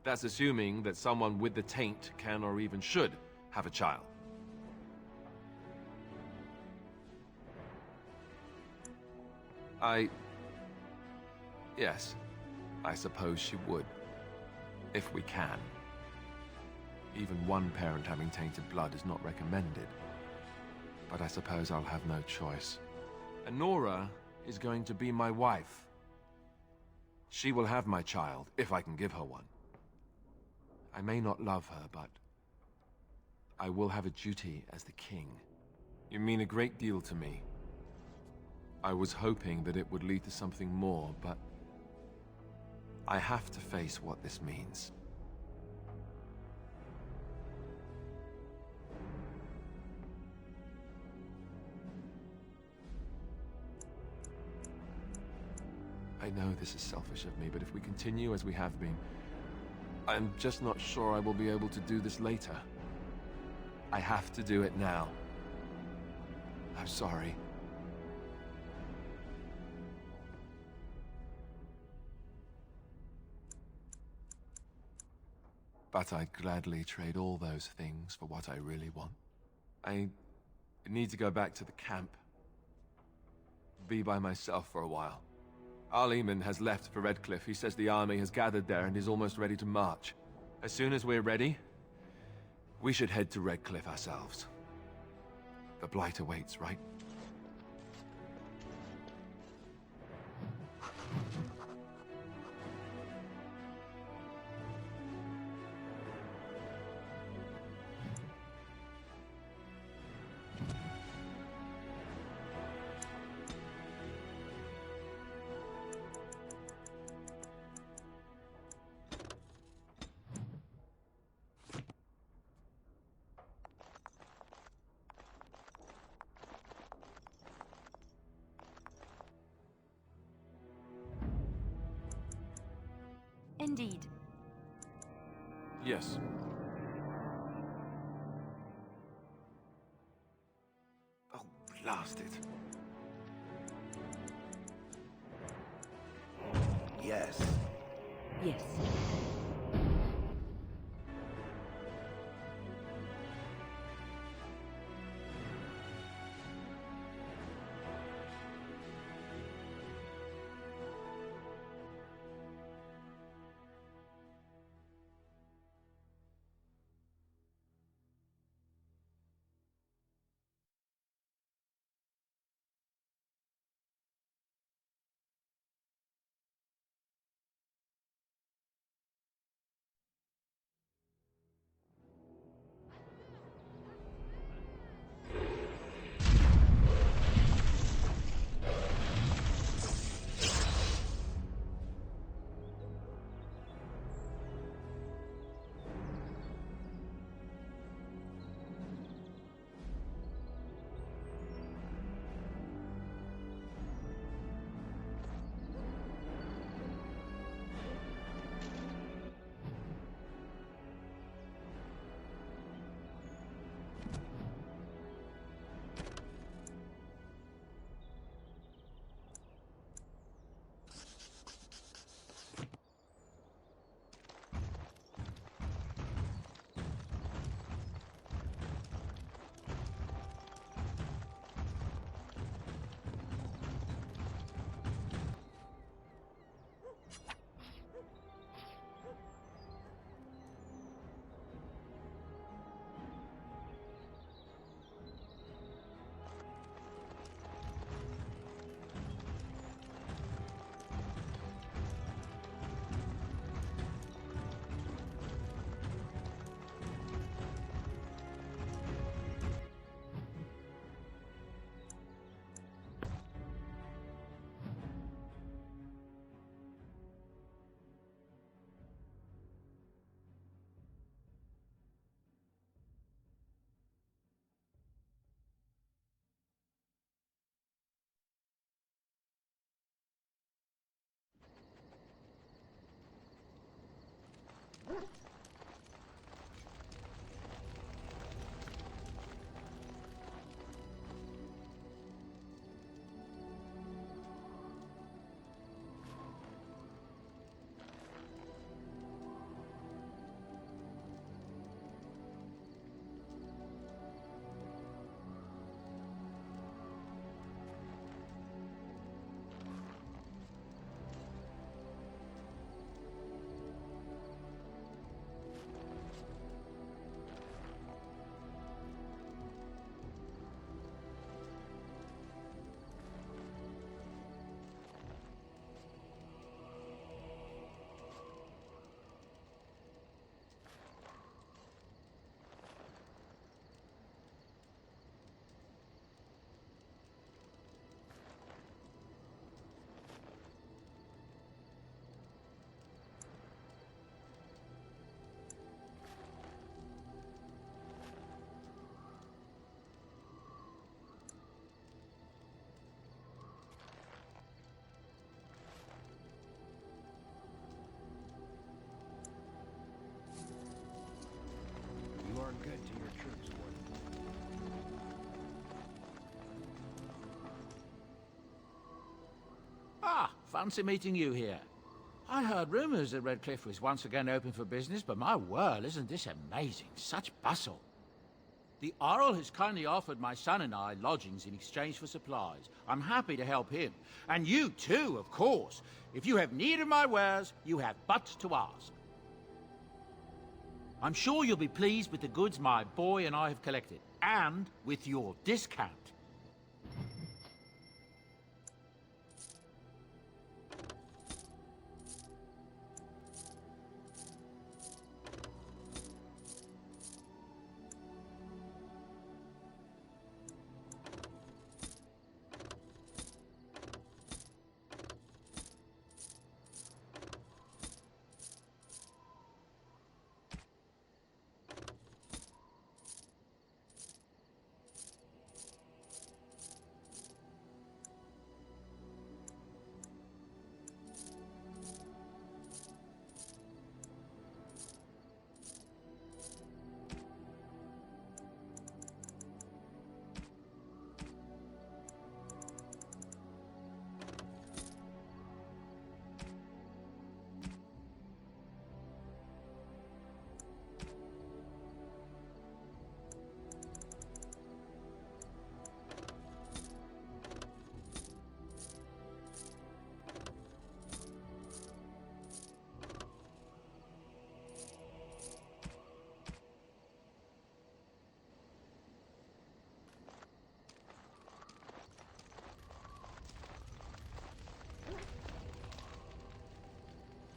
That's assuming that someone with the taint can or even should have a child. Yes, I suppose she would. If we can. Even one parent having tainted blood is not recommended. But I suppose I'll have no choice. Honora is going to be my wife. She will have my child, if I can give her one. I may not love her, but I will have a duty as the king. You mean a great deal to me. I was hoping that it would lead to something more, but I have to face what this means. I know this is selfish of me, but if we continue as we have been, I'm just not sure I will be able to do this later. I have to do it now. I'm sorry. But I'd gladly trade all those things for what I really want. I need to go back to the camp. Be by myself for a while. Arleman has left for Redcliffe. He says the army has gathered there and is almost ready to march. As soon as we're ready, we should head to Redcliffe ourselves. The Blight awaits, right? Indeed. Yes. Oh, blast it. Yes. Yes. Fancy meeting you here. I heard rumors that Redcliffe was once again open for business, but my word, isn't this amazing? Such bustle. The Earl has kindly offered my son and I lodgings in exchange for supplies. I'm happy to help him. And you too, of course. If you have need of my wares, you have but to ask. I'm sure you'll be pleased with the goods my boy and I have collected, and with your discount.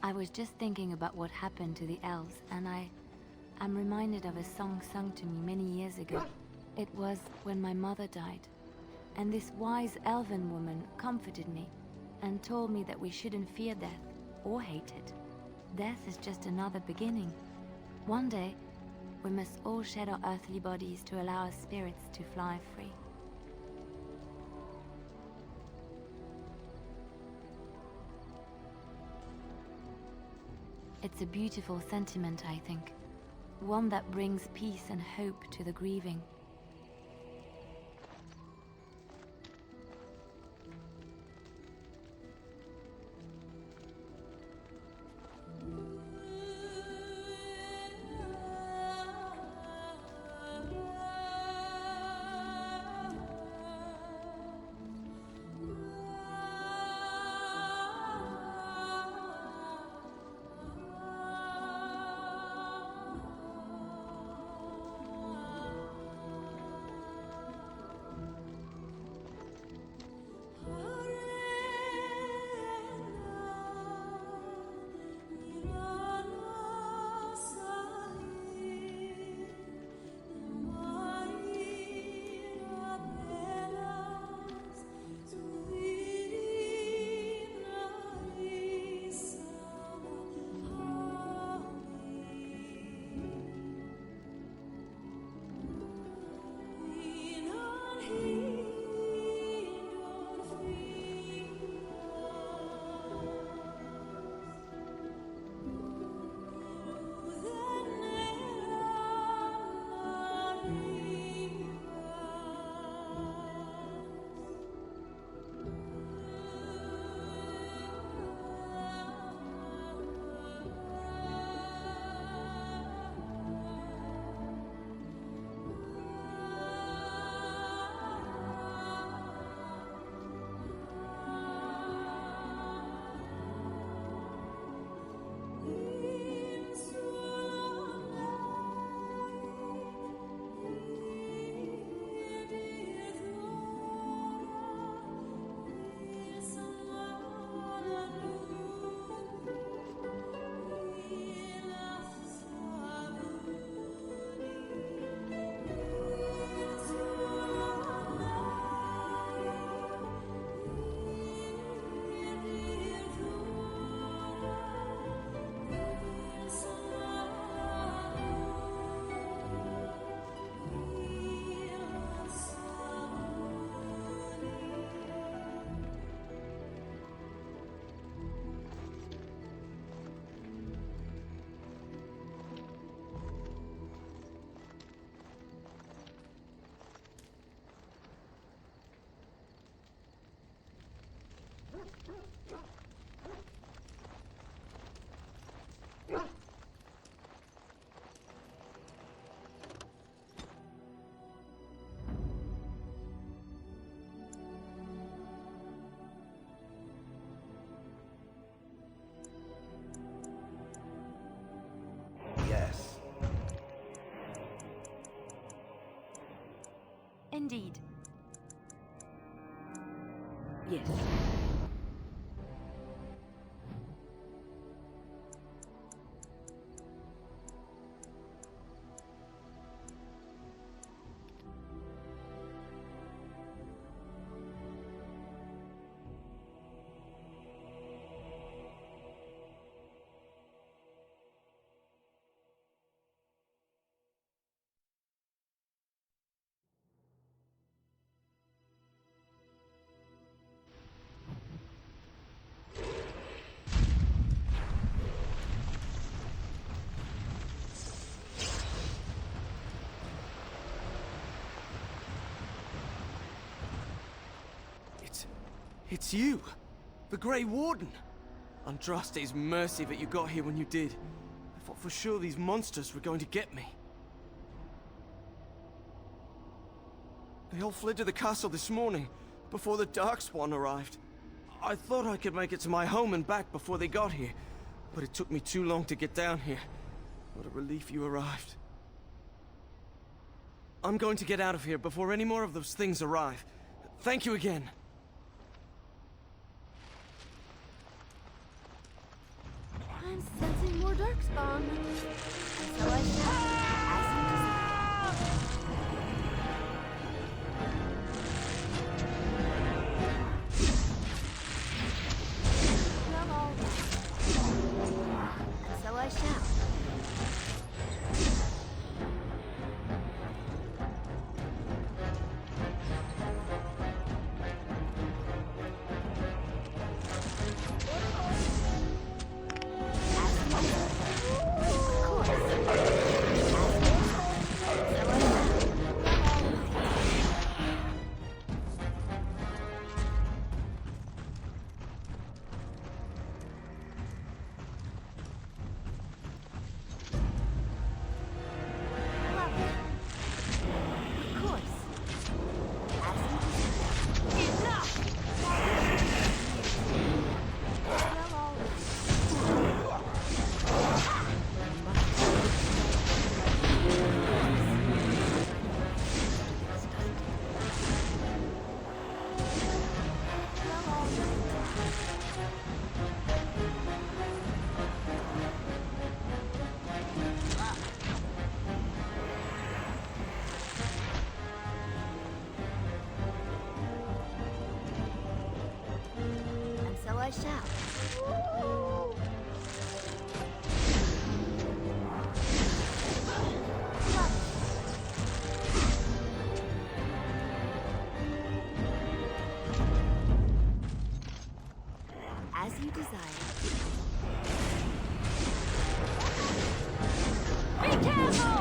I was just thinking about what happened to the elves, and I'm reminded of a song sung to me many years ago. It was when my mother died, and this wise elven woman comforted me and told me that we shouldn't fear death or hate it. Death is just another beginning. One day, we must all shed our earthly bodies to allow our spirits to fly free. It's a beautiful sentiment, I think. One that brings peace and hope to the grieving. indeed. Yes. It's you! The Grey Warden! Andraste's mercy that you got here when you did. I thought for sure these monsters were going to get me. They all fled to the castle this morning, before the Darkspawn arrived. I thought I could make it to my home and back before they got here, but it took me too long to get down here. What a relief you arrived. I'm going to get out of here before any more of those things arrive. Thank you again. I'm sensing more Darkspawn. So I shall. I shall. As you desire. Be careful!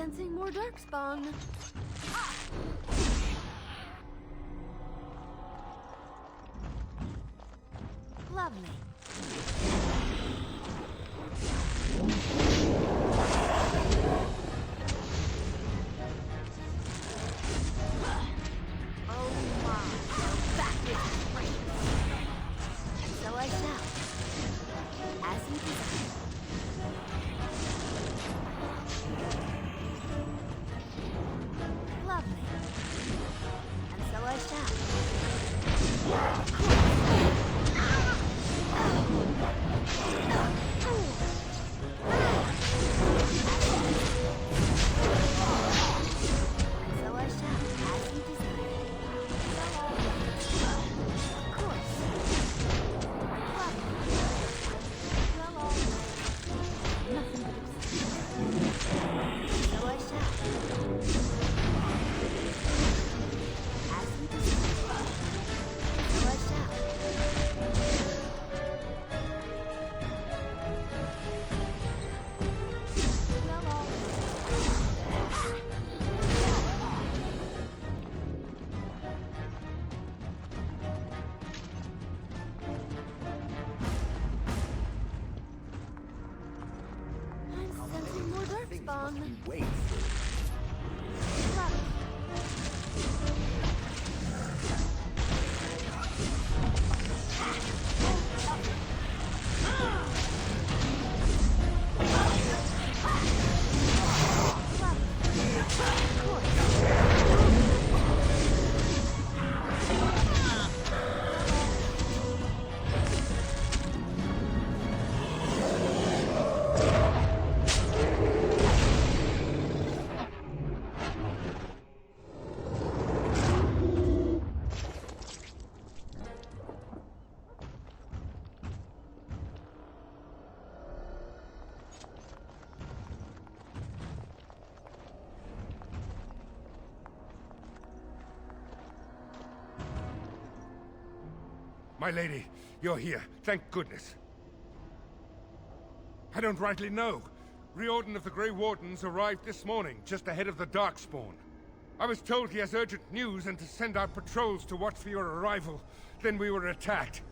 sensing more darkspawn. Lovely. Oh my, that is great. And so I shall. As you desire. Lovely. And so I shall. Wait. My lady, you're here. Thank goodness. I don't rightly know. Riordan of the Grey Wardens arrived this morning, just ahead of the Darkspawn. I was told he has urgent news and to send out patrols to watch for your arrival. Then we were attacked.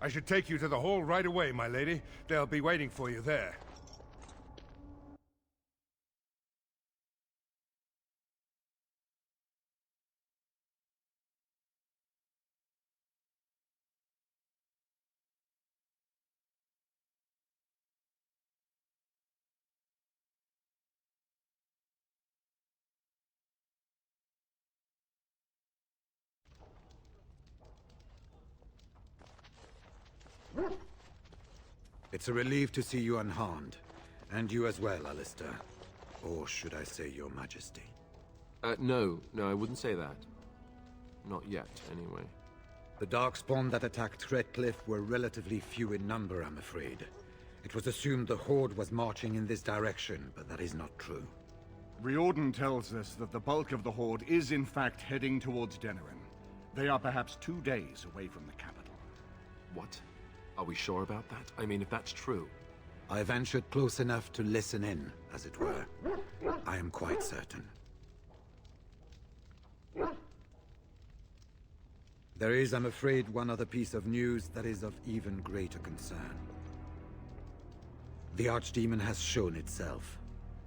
I should take you to the hall right away, my lady. They'll be waiting for you there. It's a relief to see you unharmed. And you as well, Alistair. Or should I say your majesty? No, I wouldn't say that. Not yet, anyway. The Darkspawn that attacked Redcliffe were relatively few in number, I'm afraid. It was assumed the Horde was marching in this direction, but that is not true. Riordan tells us that the bulk of the Horde is in fact heading towards Denerim. They are perhaps 2 days away from the capital. What? Are we sure about that? I mean, if that's true. I ventured close enough to listen in, as it were. I am quite certain. There is, I'm afraid, one other piece of news that is of even greater concern. The Archdemon has shown itself.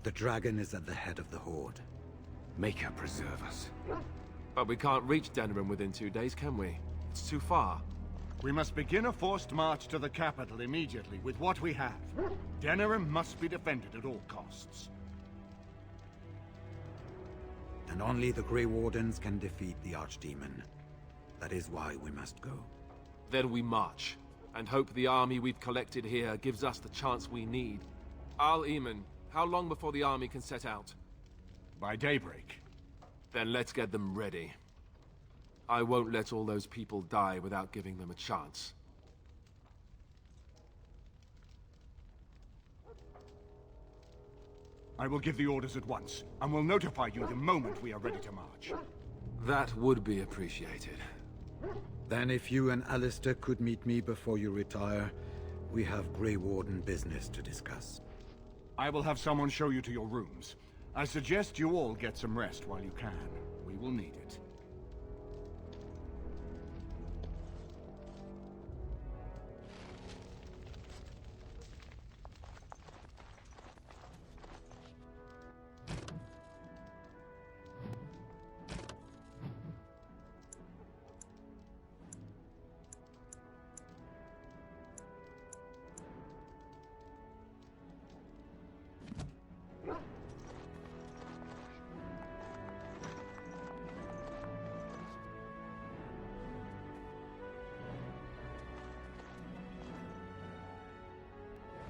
The dragon is at the head of the Horde. May her preserve us. But we can't reach Denerim within 2 days, can we? It's too far. We must begin a forced march to the capital immediately with what we have. Denerim must be defended at all costs. And only the Grey Wardens can defeat the Archdemon. That is why we must go. Then we march, and hope the army we've collected here gives us the chance we need. Al-Eamon, how long before the army can set out? By daybreak. Then let's get them ready. I won't let all those people die without giving them a chance. I will give the orders at once, and will notify you the moment we are ready to march. That would be appreciated. Then if you and Alistair could meet me before you retire, We have Grey Warden business to discuss. I will have someone show you to your rooms. I suggest you all get some rest while you can. We will need it.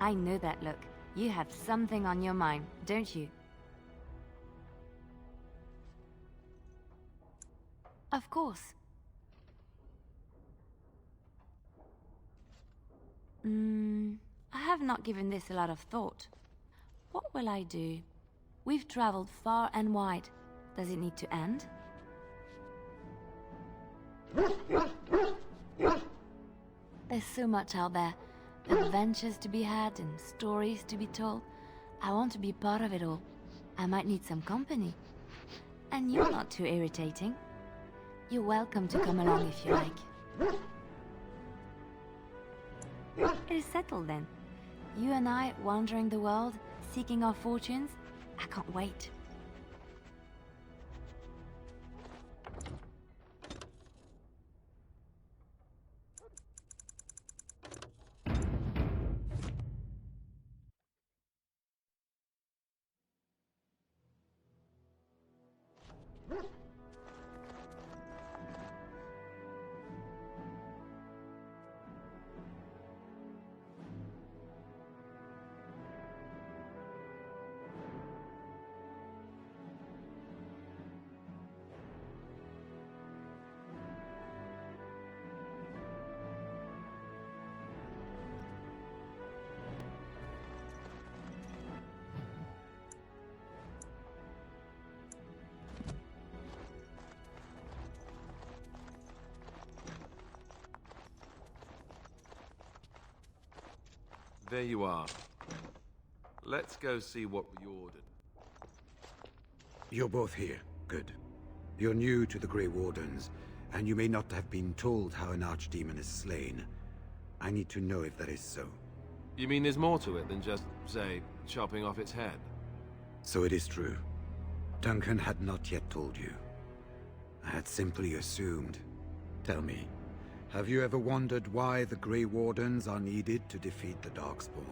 I know that look. You have something on your mind, don't you? Of course. I have not given this a lot of thought. What will I do? We've traveled far and wide. Does it need to end? There's so much out there. Adventures to be had and stories to be told. I want to be part of it all. I might need some company. And you're not too irritating. You're welcome to come along if you like. It is settled then. You and I wandering the world, seeking our fortunes. I can't wait. There you are. Let's go see what we ordered. You're both here. Good. You're new to the Grey Wardens, and you may not have been told how an archdemon is slain. I need to know if that is so. You mean there's more to it than just, say, chopping off its head? So it is true. Duncan had not yet told you. I had simply assumed. Tell me, have you ever wondered why the Grey Wardens are needed to defeat the Darkspawn?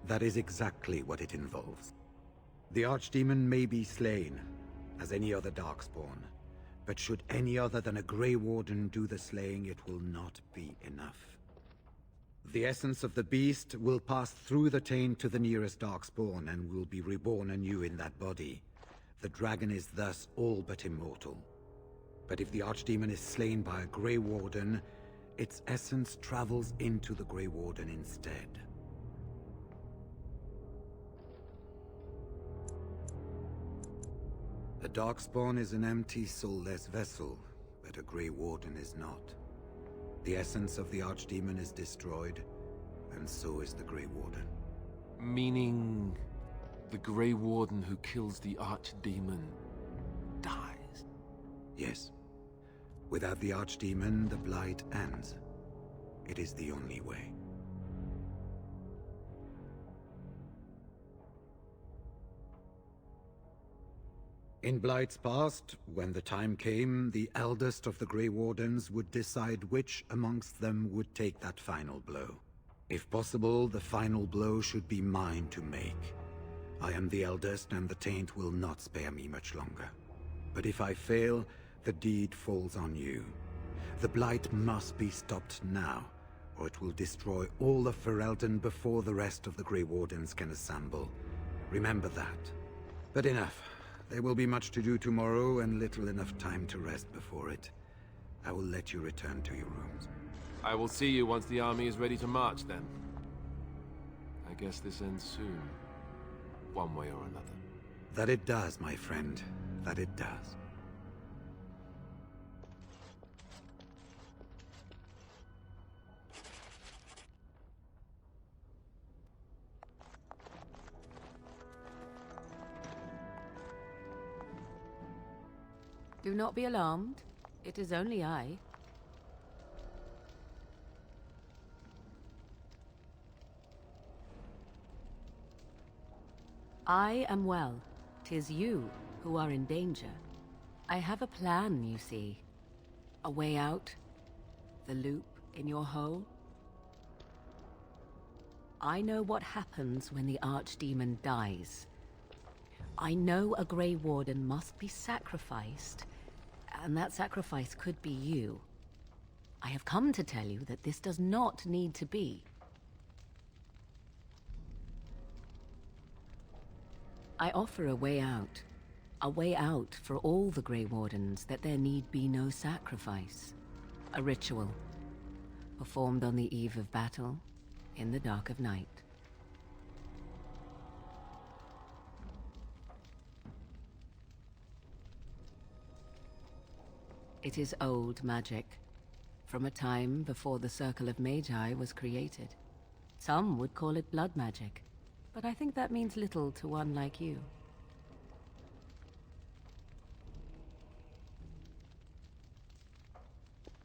That is exactly what it involves. The Archdemon may be slain, as any other Darkspawn, but should any other than a Grey Warden do the slaying, it will not be enough. The essence of the beast will pass through the taint to the nearest Darkspawn and will be reborn anew in that body. The dragon is thus all but immortal. But if the Archdemon is slain by a Grey Warden, its essence travels into the Grey Warden instead. A Darkspawn is an empty, soulless vessel, but a Grey Warden is not. The essence of the Archdemon is destroyed, and so is the Grey Warden. Meaning the Grey Warden who kills the Archdemon dies? Yes. Without the Archdemon, the Blight ends. It is the only way. In Blight's past, when the time came, the eldest of the Grey Wardens would decide which amongst them would take that final blow. If possible, the final blow should be mine to make. I am the eldest, and the taint will not spare me much longer. But if I fail, the deed falls on you. The Blight must be stopped now, or it will destroy all of Ferelden before the rest of the Grey Wardens can assemble. Remember that. But enough. There will be much to do tomorrow, and little enough time to rest before it. I will let you return to your rooms. I will see you once the army is ready to march, then. I guess this ends soon. One way or another. That it does, my friend. That it does. Do not be alarmed. It is only I. I am well. 'Tis you who are in danger. I have a plan, you see. A way out. The loop in your hole. I know what happens when the Archdemon dies. I know a Grey Warden must be sacrificed, and that sacrifice could be you. I have come to tell you that this does not need to be. I offer a way out. A way out for all the Grey Wardens, that there need be no sacrifice. A ritual, performed on the eve of battle, in the dark of night. It is old magic, from a time before the Circle of Magi was created. Some would call it blood magic, but I think that means little to one like you.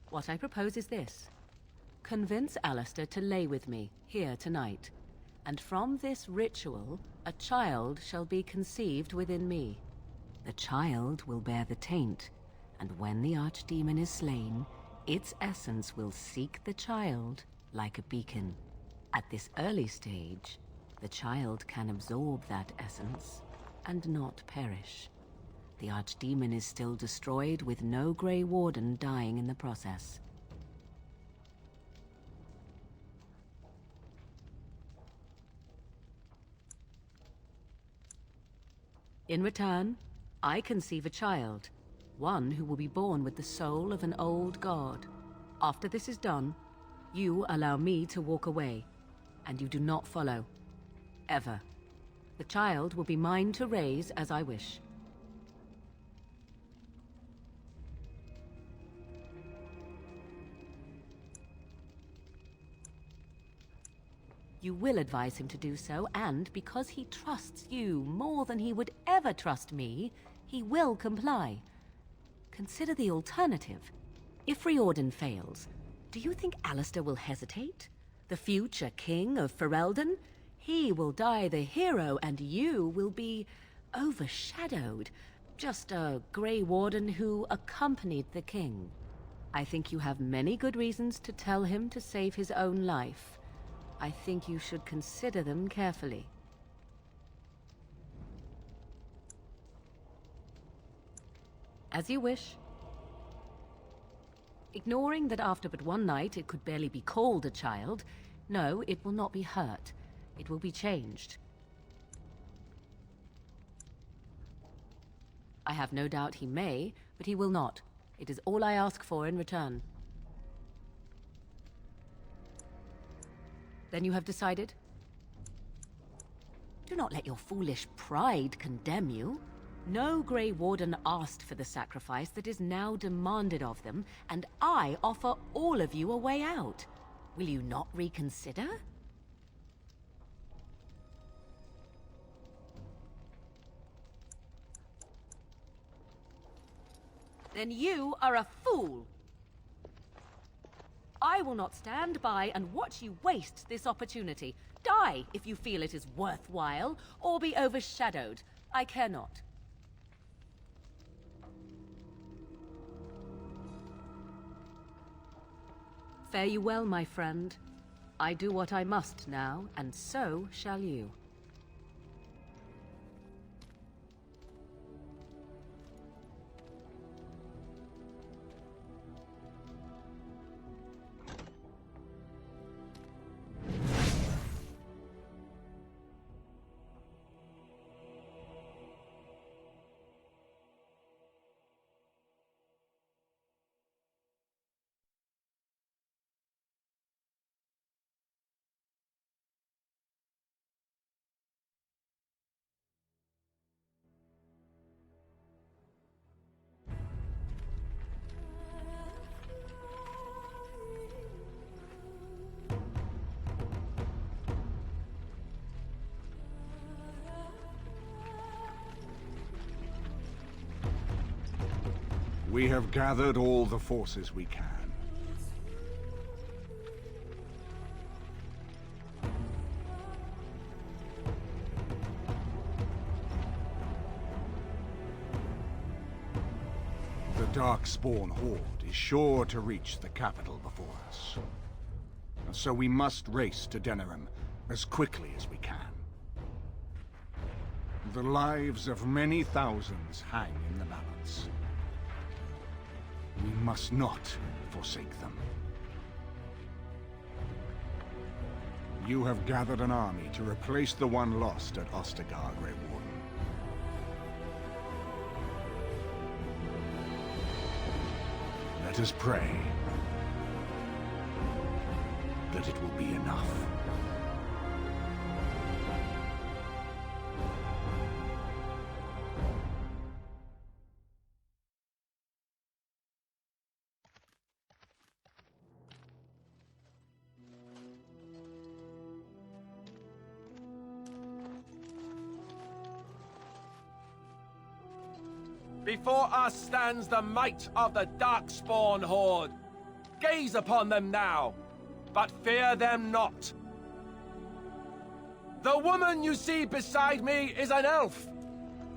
What I propose is this. Convince Alistair to lay with me, here tonight. And from this ritual, a child shall be conceived within me. The child will bear the taint, and when the Archdemon is slain, its essence will seek the child like a beacon. At this early stage, the child can absorb that essence and not perish. The Archdemon is still destroyed, with no Grey Warden dying in the process. In return, I conceive a child, one who will be born with the soul of an old god. After this is done, you allow me to walk away, and you do not follow. Ever. The child will be mine to raise as I wish. You will advise him to do so, and because he trusts you more than he would ever trust me, he will comply. Consider the alternative. If Riordan fails, do you think Alistair will hesitate? The future king of Ferelden? He will die the hero, and you will be overshadowed. Just a Grey Warden who accompanied the king. I think you have many good reasons to tell him to save his own life. I think you should consider them carefully. As you wish. Ignoring that after but one night it could barely be called a child, no, it will not be hurt. It will be changed. I have no doubt he may, but he will not. It is all I ask for in return. Then you have decided? Do not let your foolish pride condemn you. No Grey Warden asked for the sacrifice that is now demanded of them, and I offer all of you a way out. Will you not reconsider? Then you are a fool! I will not stand by and watch you waste this opportunity. Die if you feel it is worthwhile, or be overshadowed. I care not. Fare you well, my friend. I do what I must now, and so shall you. We have gathered all the forces we can. The Darkspawn Horde is sure to reach the capital before us. So we must race to Denerim as quickly as we can. The lives of many thousands hang in the balance. We must not forsake them. You have gathered an army to replace the one lost at Ostagar, Grey Warden. Let us pray that it will be enough. Before us stands the might of the Darkspawn Horde. Gaze upon them now, but fear them not. The woman you see beside me is an elf,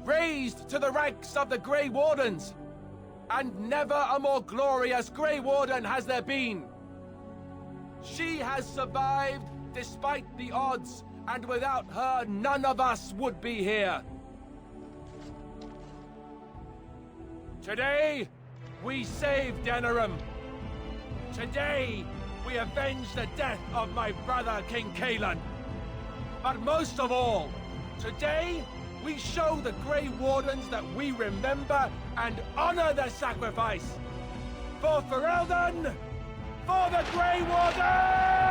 raised to the ranks of the Grey Wardens, and never a more glorious Grey Warden has there been. She has survived despite the odds, and without her, none of us would be here. Today, we save Denerim. Today, we avenge the death of my brother, King Kaelan. But most of all, today, we show the Grey Wardens that we remember and honor their sacrifice. For Ferelden, for the Grey Wardens!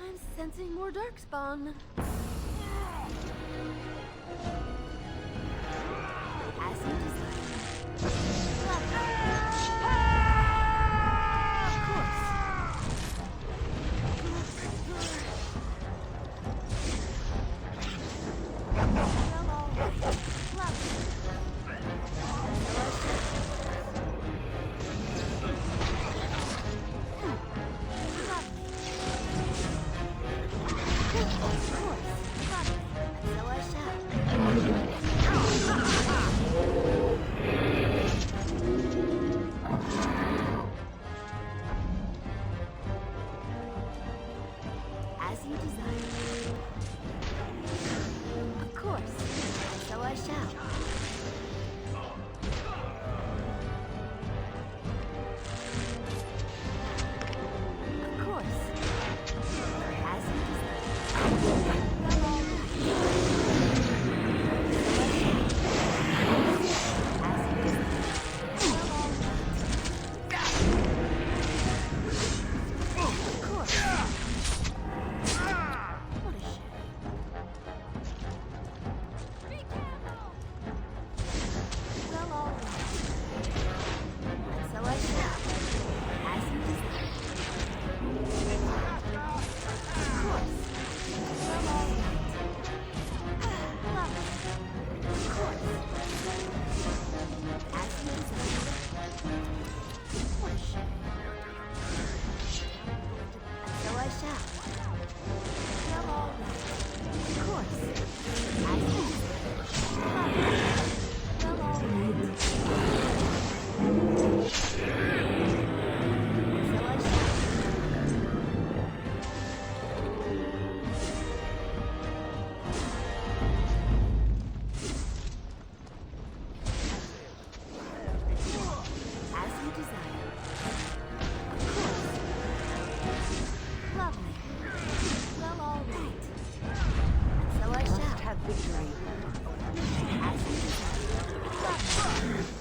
I'm sensing more darkspawn. As you desire. Of course. Lovely. Well, all right. So I shall have victory. As you deserve.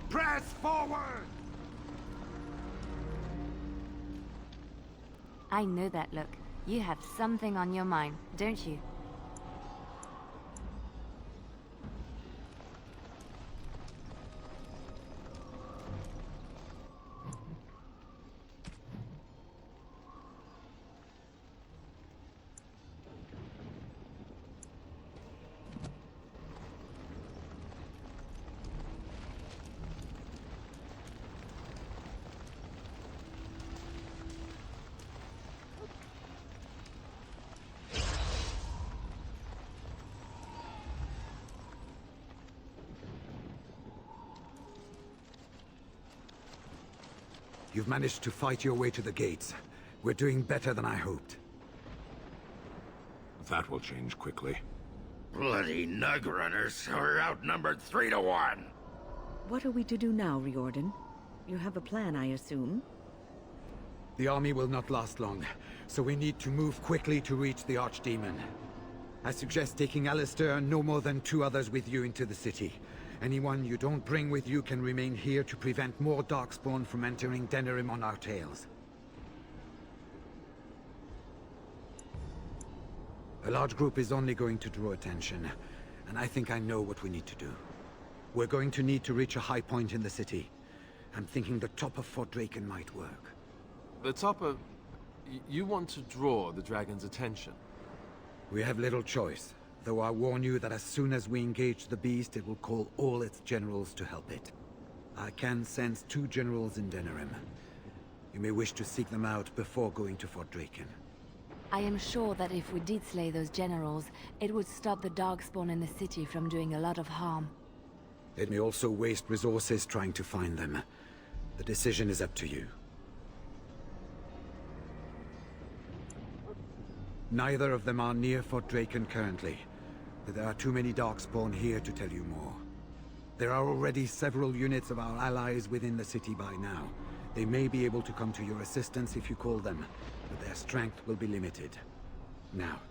Press forward! I know that look. You have something on your mind, don't you? You've managed to fight your way to the gates. We're doing better than I hoped. That will change quickly. Bloody nug runners are outnumbered 3 to 1. What are we to do now, Riordan? You have a plan, I assume? The army will not last long, so we need to move quickly to reach the Archdemon. I suggest taking Alistair and no more than 2 others with you into the city. Anyone you don't bring with you can remain here to prevent more Darkspawn from entering Denerim on our tails. A large group is only going to draw attention, and I think I know what we need to do. We're going to need to reach a high point in the city. I'm thinking the top of Fort Draken might work. The top of... You want to draw the dragon's attention? We have little choice, though I warn you that as soon as we engage the beast, it will call all its generals to help it. I can sense 2 generals in Denerim. You may wish to seek them out before going to Fort Draken. I am sure that if we did slay those generals, it would stop the Darkspawn in the city from doing a lot of harm. It may also waste resources trying to find them. The decision is up to you. Neither of them are near Fort Draken currently, but there are too many Darkspawn here to tell you more. There are already several units of our allies within the city by now. They may be able to come to your assistance if you call them, but their strength will be limited. Now,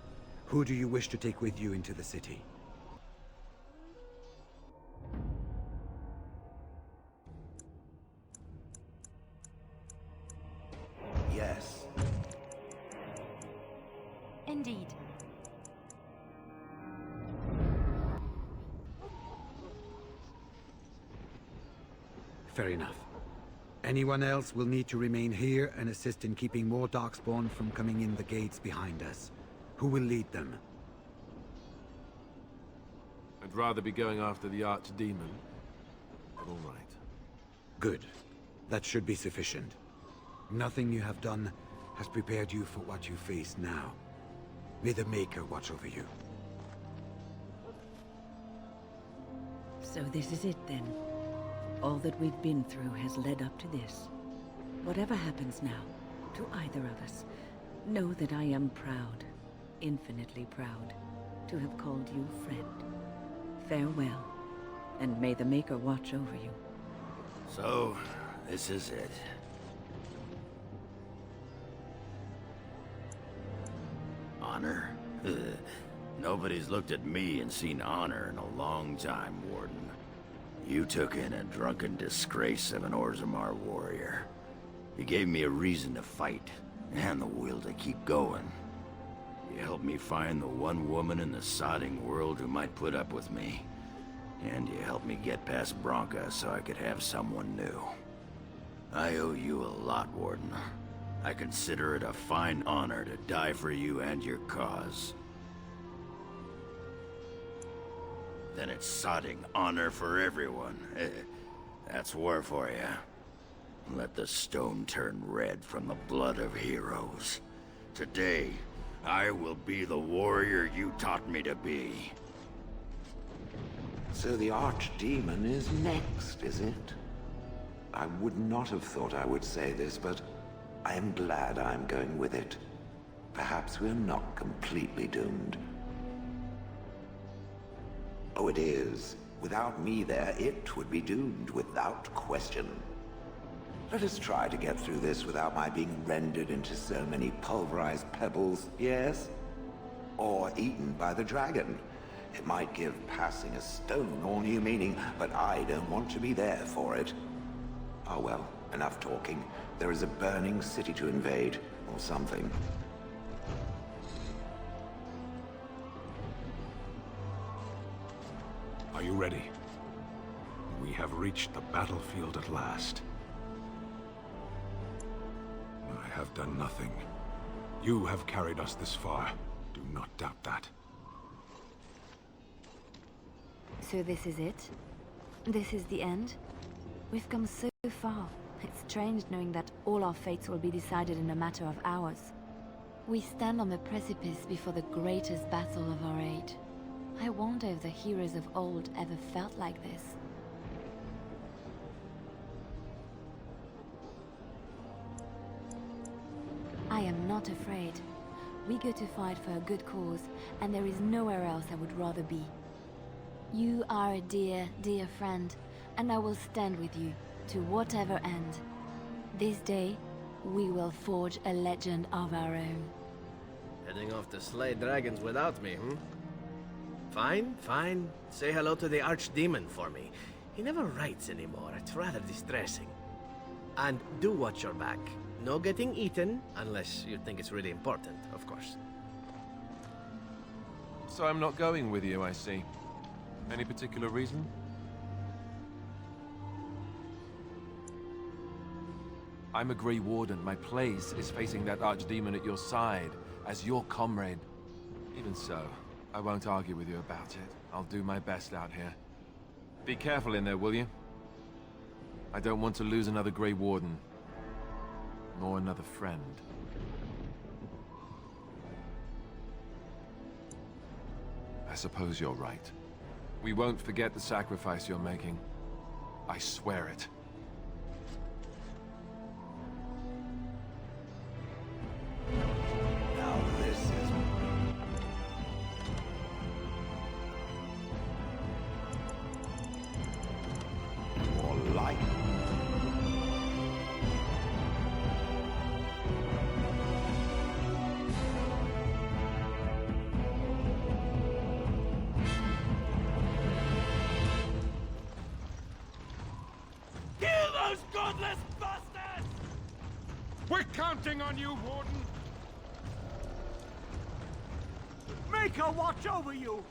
who do you wish to take with you into the city? Yes. Indeed. Fair enough. Anyone else will need to remain here and assist in keeping more Darkspawn from coming in the gates behind us. Who will lead them? I'd rather be going after the Archdemon, but all right. Good. That should be sufficient. Nothing you have done has prepared you for what you face now. May the Maker watch over you. So this is it then. All that we've been through has led up to this. Whatever happens now, to either of us, know that I am proud, infinitely proud, to have called you friend. Farewell, and may the Maker watch over you. So, this is it. Honor? Nobody's looked at me and seen honor in a long time, Warden. You took in a drunken disgrace of an Orzammar warrior. You gave me a reason to fight, and the will to keep going. You helped me find the one woman in the sodding world who might put up with me. And you helped me get past Bronca so I could have someone new. I owe you a lot, Warden. I consider it a fine honor to die for you and your cause. then it's sodding honor for everyone. That's war for you. Let the stone turn red from the blood of heroes. Today, I will be the warrior you taught me to be. So the Archdemon is next, is it? I would not have thought I would say this, but I am glad I'm going with it. Perhaps we're not completely doomed. Oh, it is. Without me there, it would be doomed without question. Let us try to get through this without my being rendered into so many pulverized pebbles, yes? Or eaten by the dragon. It might give passing a stone all new meaning, but I don't want to be there for it. Oh well, enough talking. There is a burning city to invade, or something. Are you ready? We have reached the battlefield at last. I have done nothing. You have carried us this far. Do not doubt that. So this is it? This is the end? We've come so far. It's strange knowing that all our fates will be decided in a matter of hours. We stand on the precipice before the greatest battle of our age. I wonder if the heroes of old ever felt like this. I am not afraid. We go to fight for a good cause, and there is nowhere else I would rather be. You are a dear, dear friend, and I will stand with you, to whatever end. This day, we will forge a legend of our own. Heading off to slay dragons without me, Fine, fine. Say hello to the Archdemon for me. He never writes anymore. It's rather distressing. And do watch your back. No getting eaten, unless you think it's really important, of course. So I'm not going with you, I see. Any particular reason? I'm a Grey Warden. My place is facing that Archdemon at your side, as your comrade. Even so, I won't argue with you about it. I'll do my best out here. Be careful in there, will you? I don't want to lose another Grey Warden. Nor another friend. I suppose you're right. We won't forget the sacrifice you're making. I swear it. Now this is... more like... Kill those godless bastards! We're counting on you, Warden! Make her watch over you!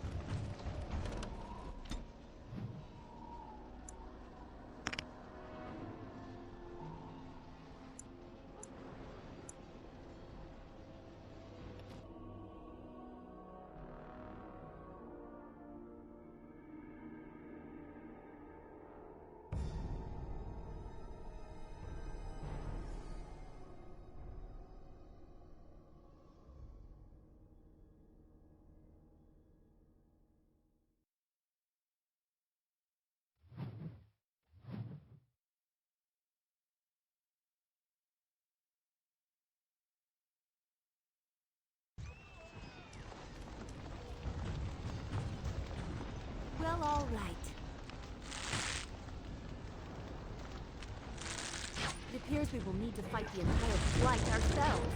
Well, all right. It appears we will need to fight the entire flight ourselves.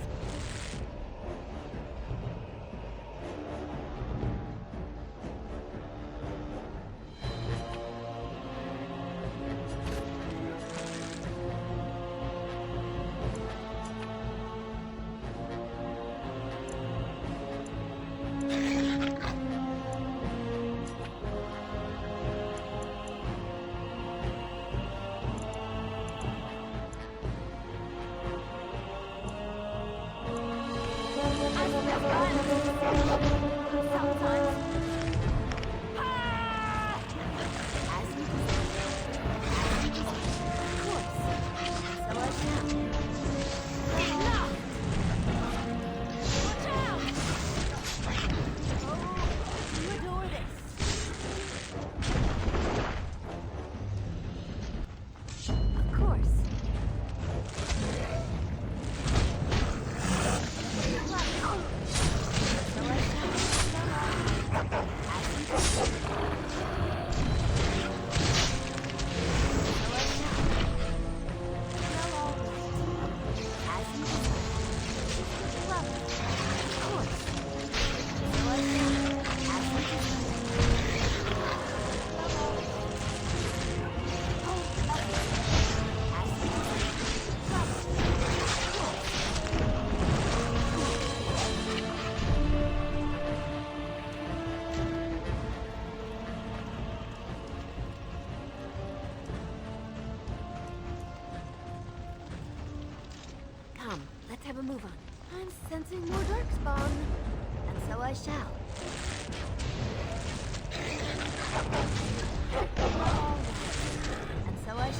a move on. I'm sensing more darkspawn, and so I shall. And so I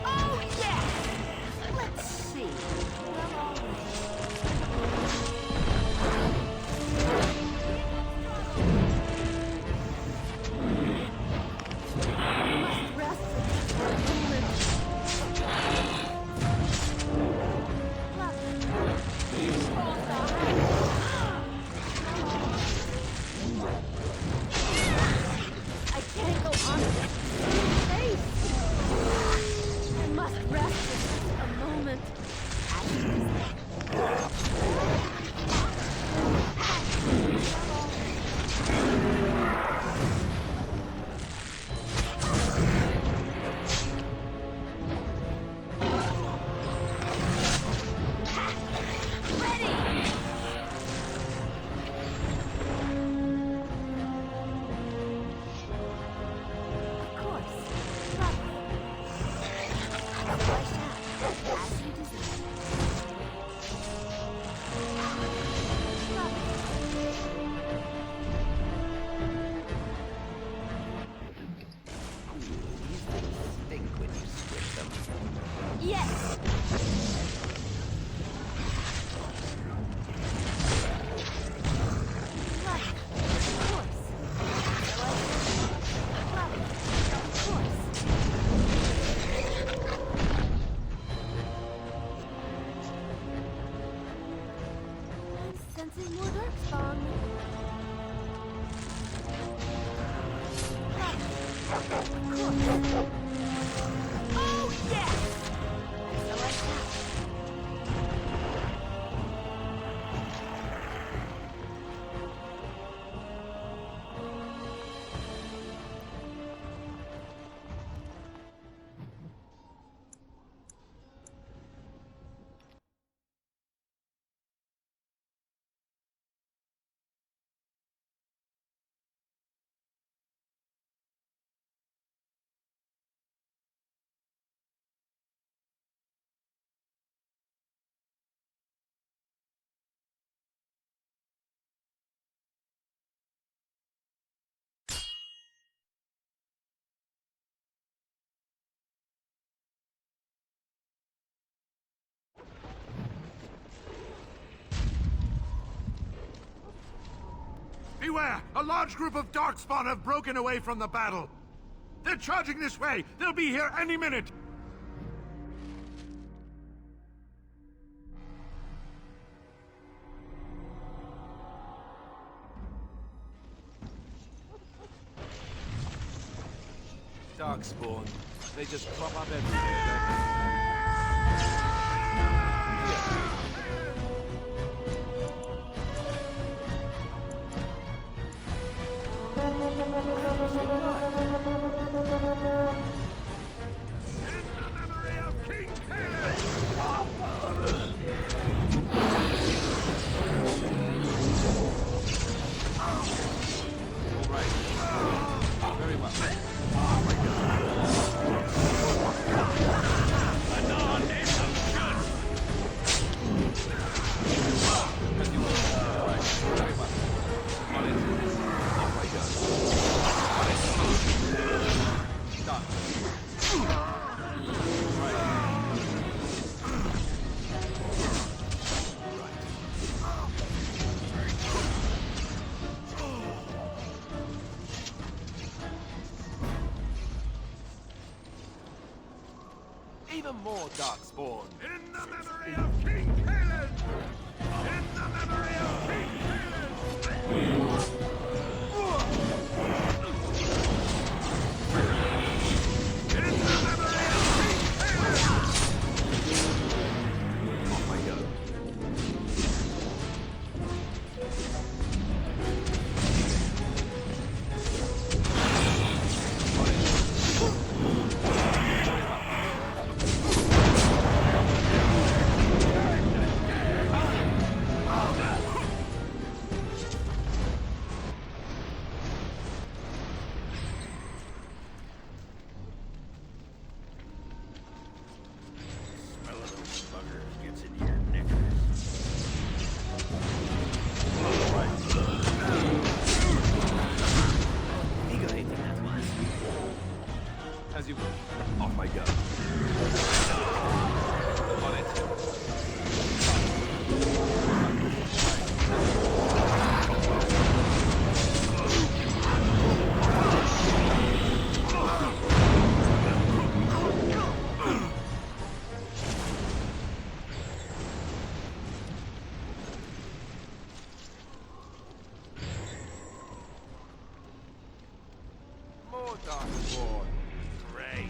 Oh, yes! Let's see. Well, all must rest for a moment. I can't go on this pace. I must rest for a moment. Stink when you squish them. Yes! Sensing more darkspawn. Oh, yes! And so I shall. Beware! A large group of Darkspawn have broken away from the battle. They're charging this way! They'll be here any minute! Darkspawn. They just crop up everywhere. Very well. Even more Darkspawn. In the memory of King Caleb! In the memory of King Caleb! you wish. Off I go. On it. More Darkspawn. Great.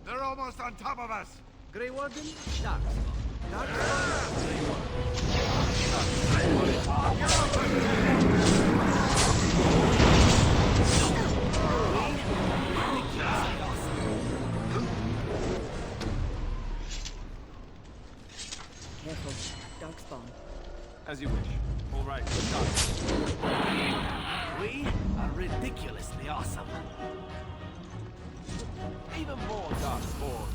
They're almost on top of us! Grey Warden, Darkspawn. Careful. Darkspawn. As you wish. All right, done. We are ridiculously awesome. Even more Darkspawn.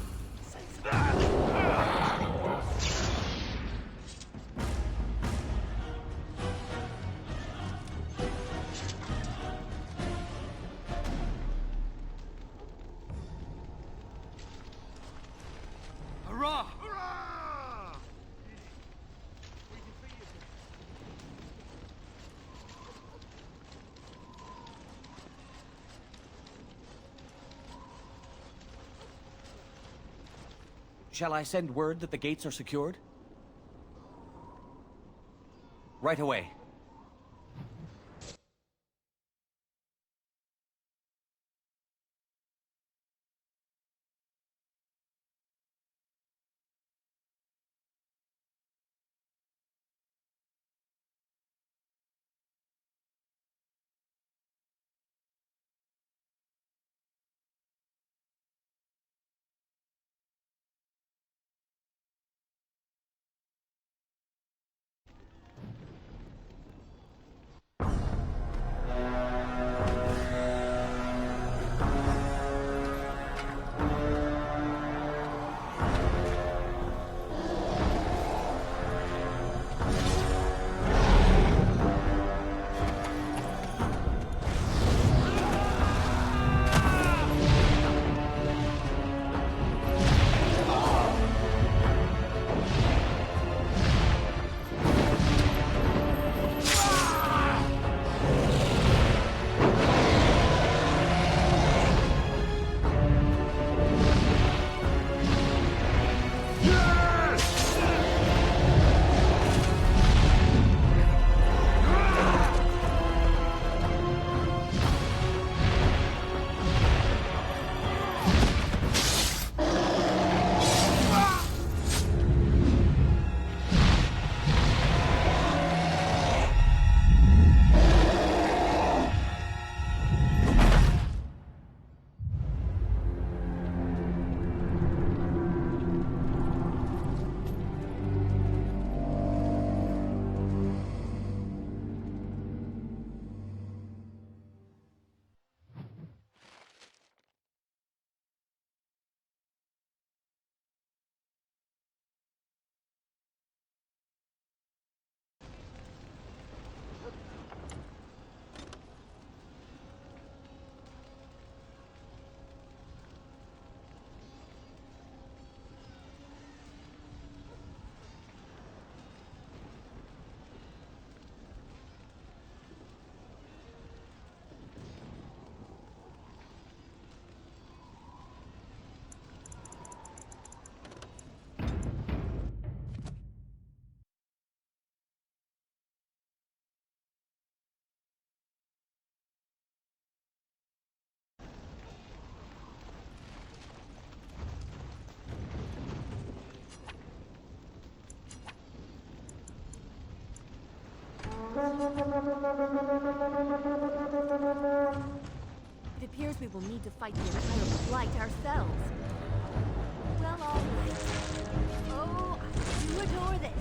Hurrah! Shall I send word that the gates are secured? Right away. It appears we will need to fight the entire Blight ourselves. Well, all right. Oh, I do adore this.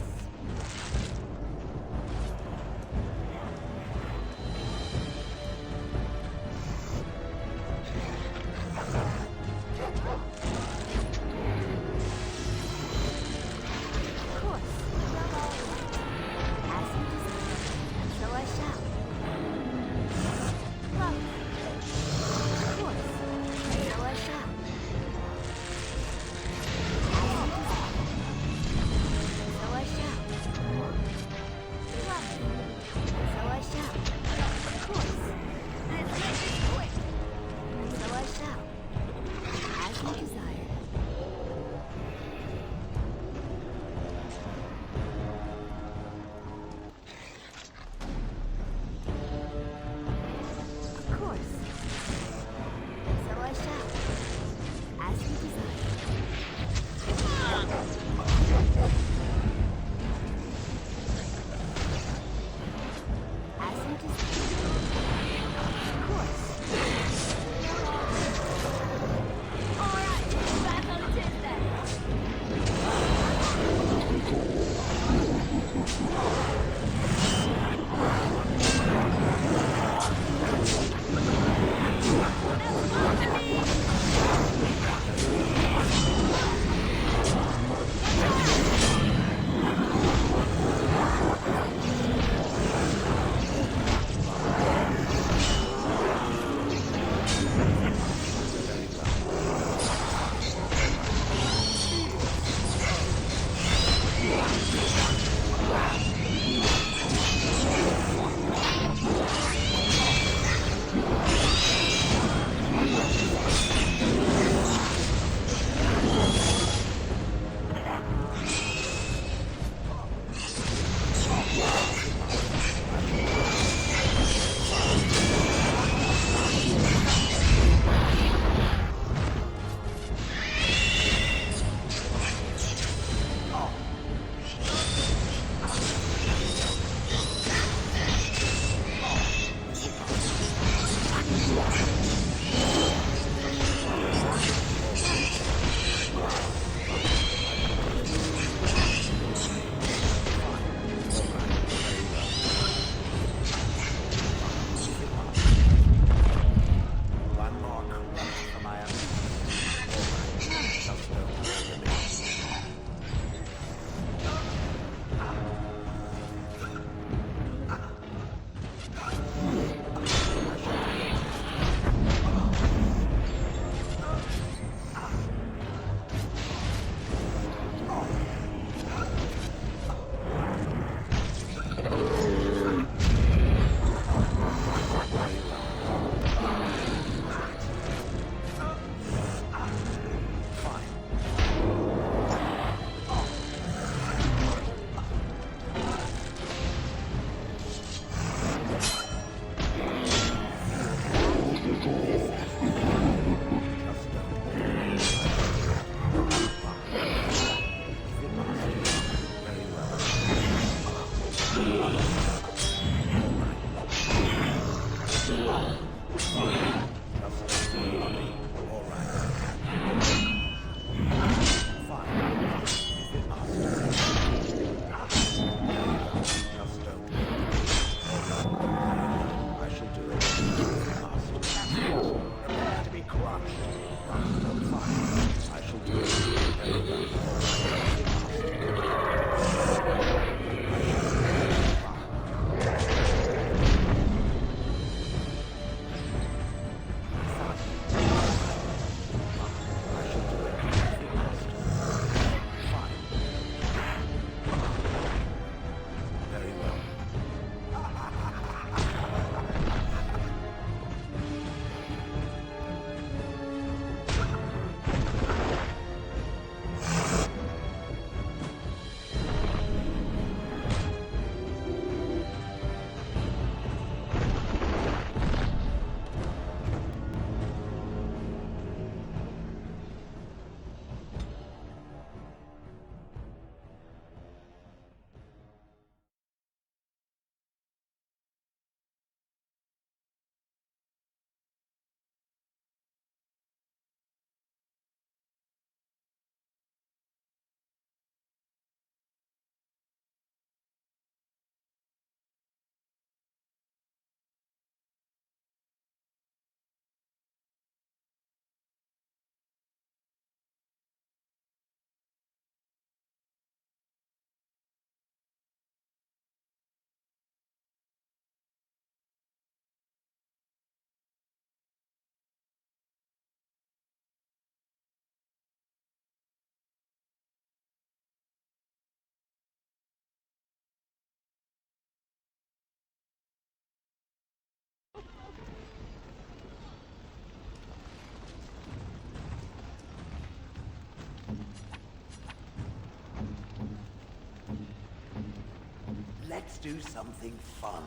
do something fun.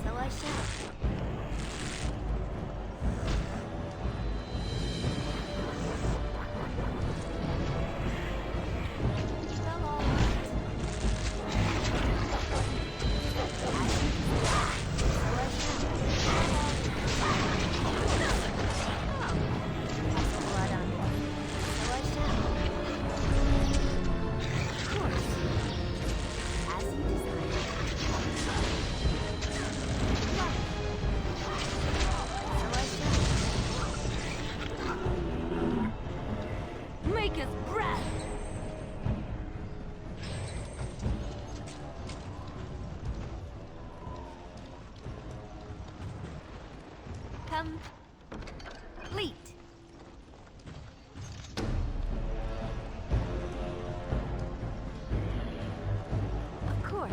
So I shall. Make us breath! Complete. Of course.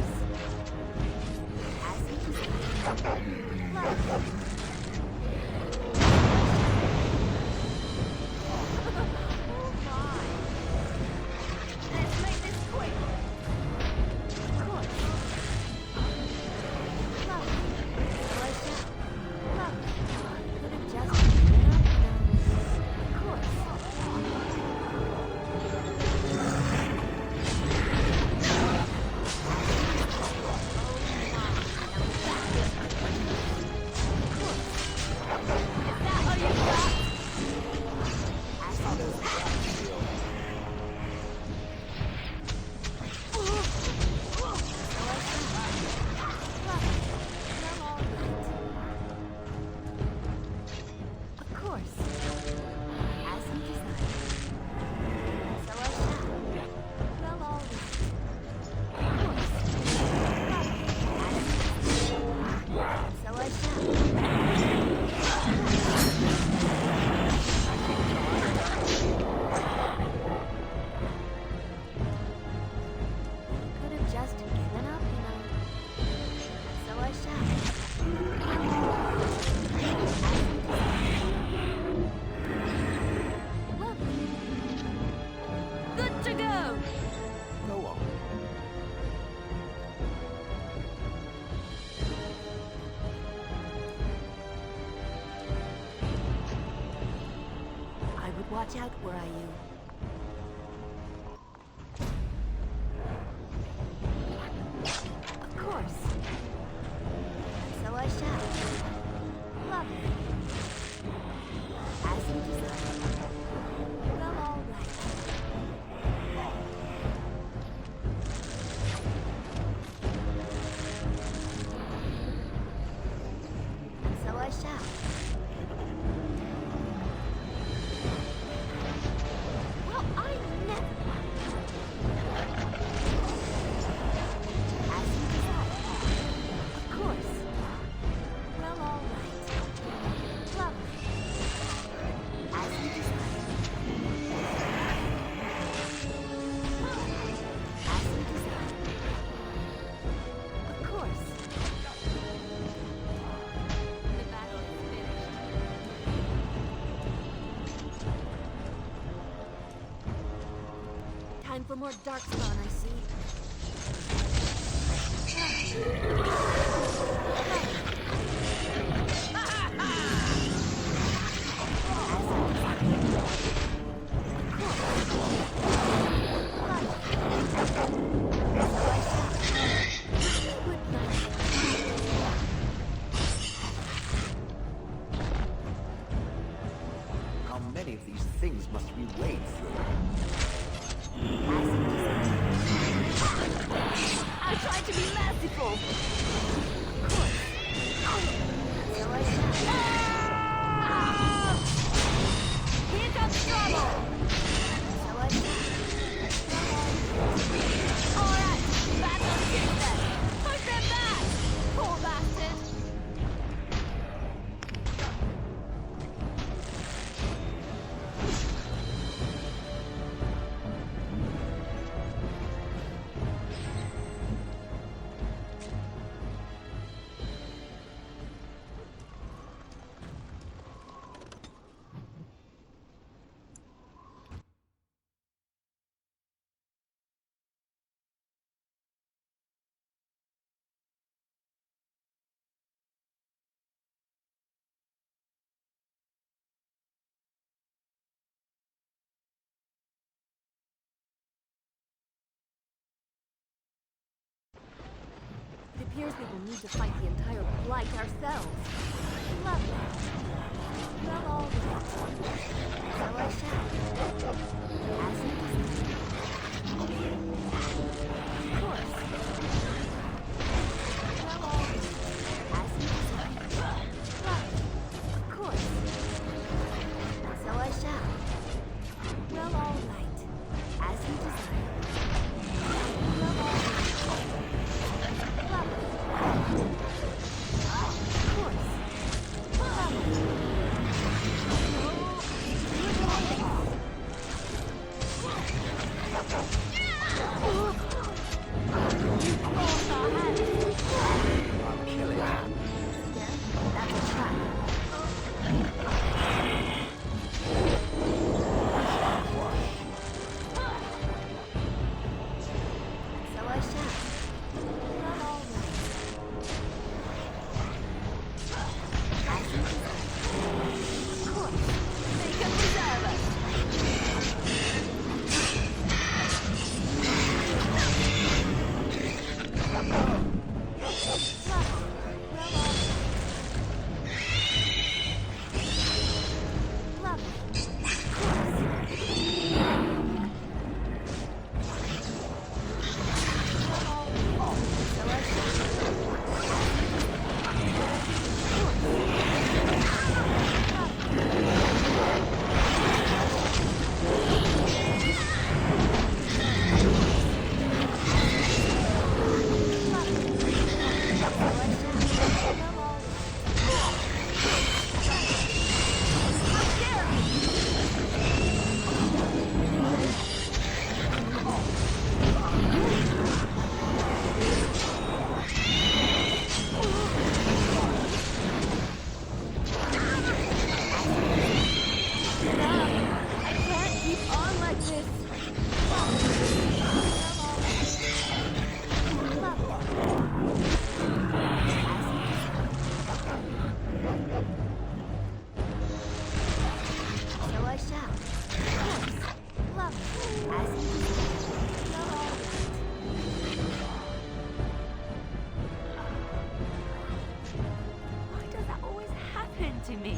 As you desire. Let's make this quick. Of course. Love. So I shall. Love. Could have just given up. Of course. Is that all you got? Good to go! Go on. I would watch out were I you. Of course. And so I shall. Lovely. As you desire. Well, all right. And so I shall. Well, I never. As you desire. Of course. Well, all right. Lovely. As you desire. As you desire. Of course. The battle is finished. Time for more darkspawn, I see. How many of these things must we wade through? I tried to be merciful. Of course. So I shall. Ah! Here comes trouble. So I shall. All right, battle begins. Push them back. Poor bastard. appears we will need to fight the entire blight ourselves. Lovely. Well, all right. So I shall. As you desire. Of course. Well, all right. As you desire. Lovely. Of course. So I shall. Well, all right. As you desire. Well, all right. Lovely. Of course. Lovely. I'll kill it. That's a trap. So I shall. Not all right. As you desire. Of course. They can preserve us. To me.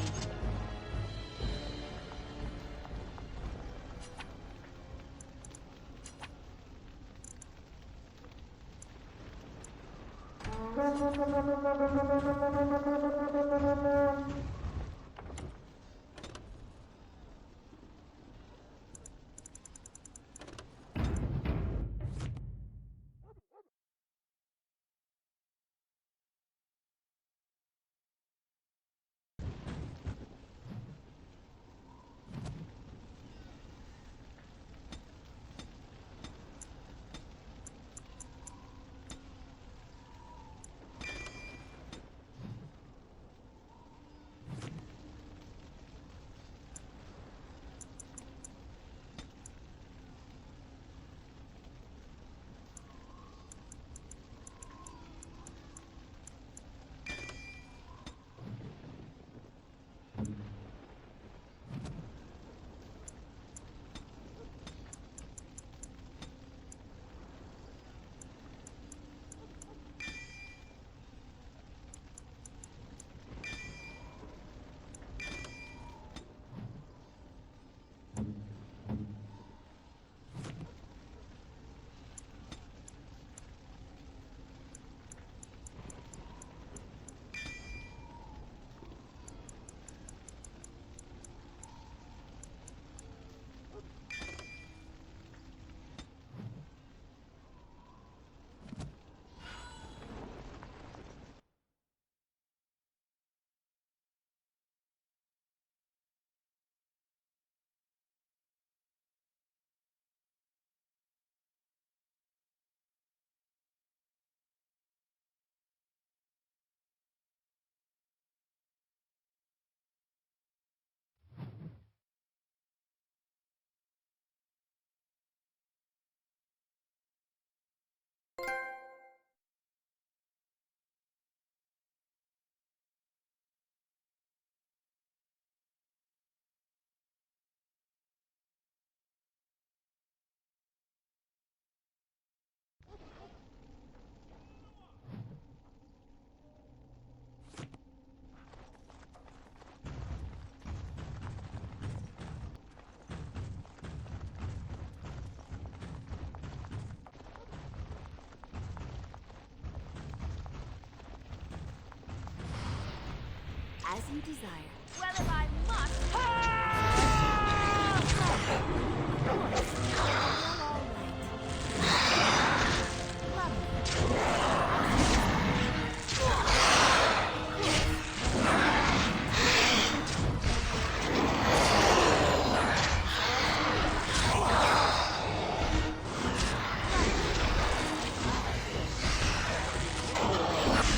As you desire. Well, if I must...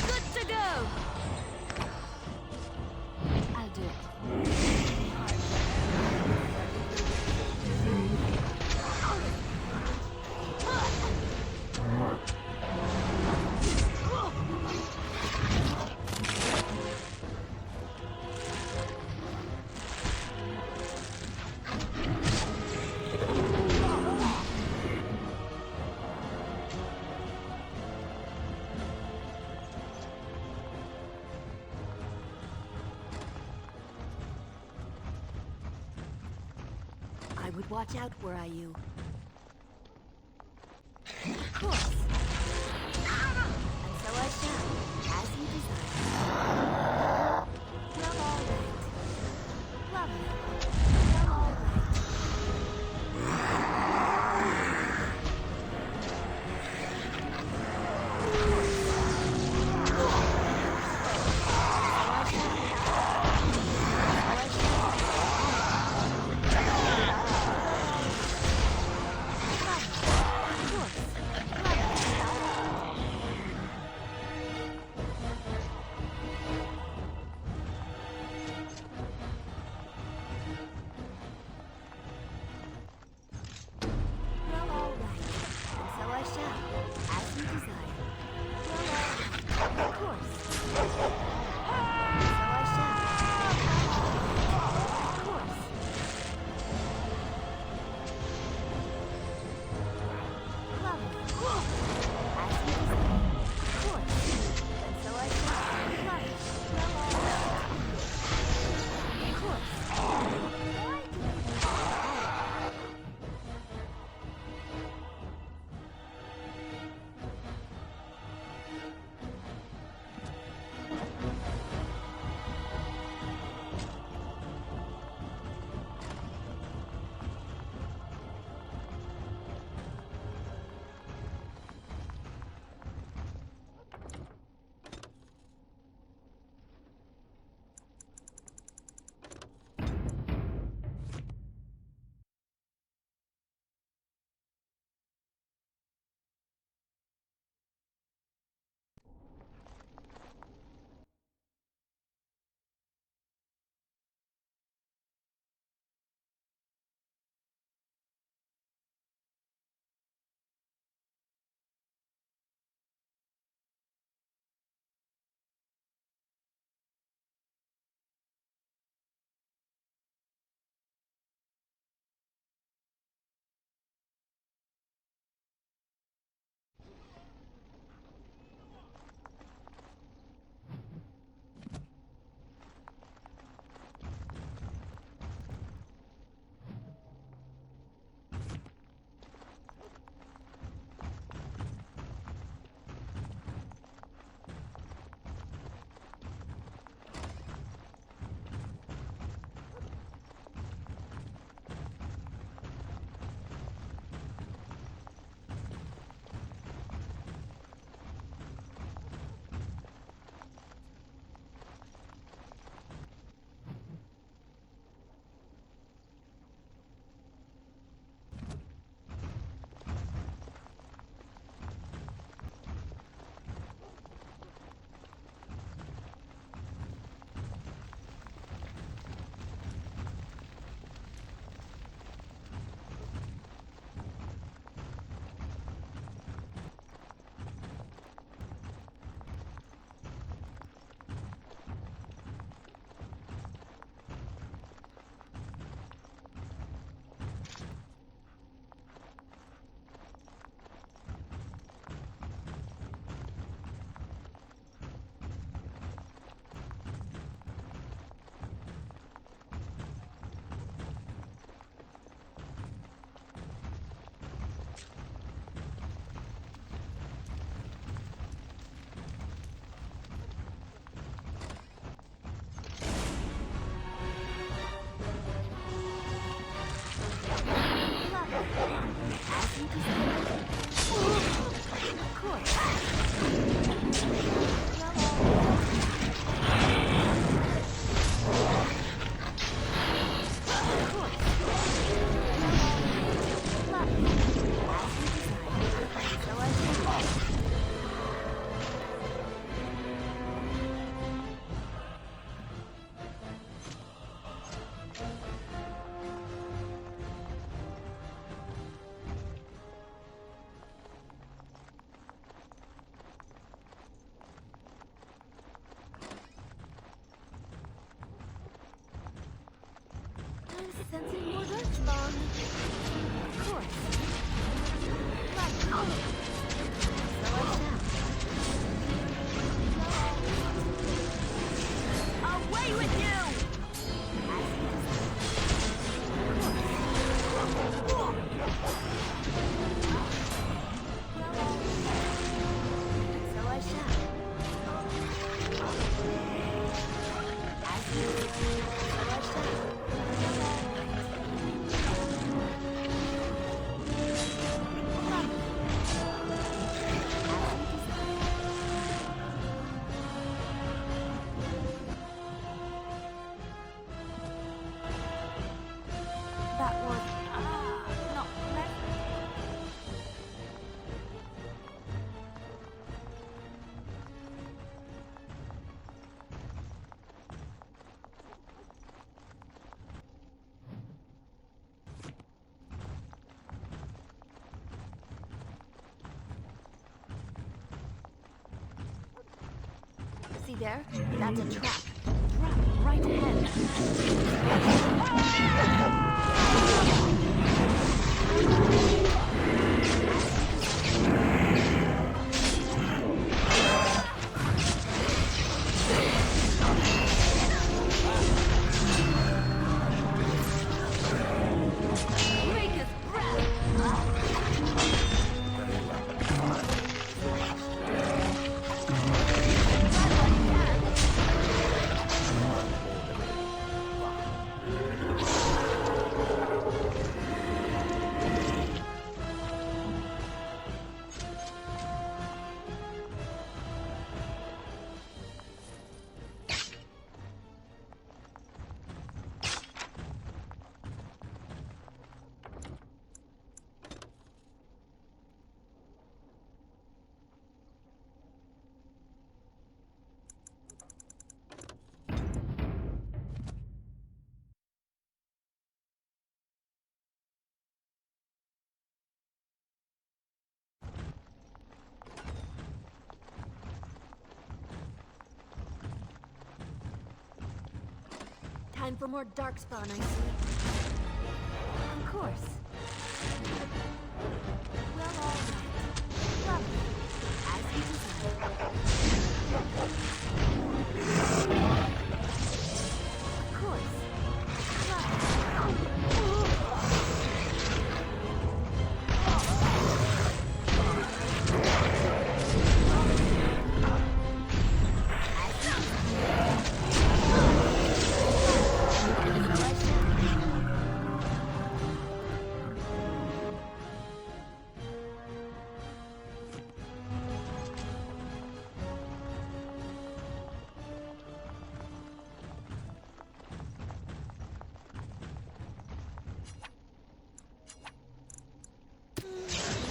Good to go! I'll do it. I would watch out, were I you. Of course. And so I shall, as you desire. Well, all right. Lovely. Well, all See there? That's a trap. Trap right ahead. Time for more darkspawn, I see. Of course. Well, all right. Lovely. As you desire. Of course.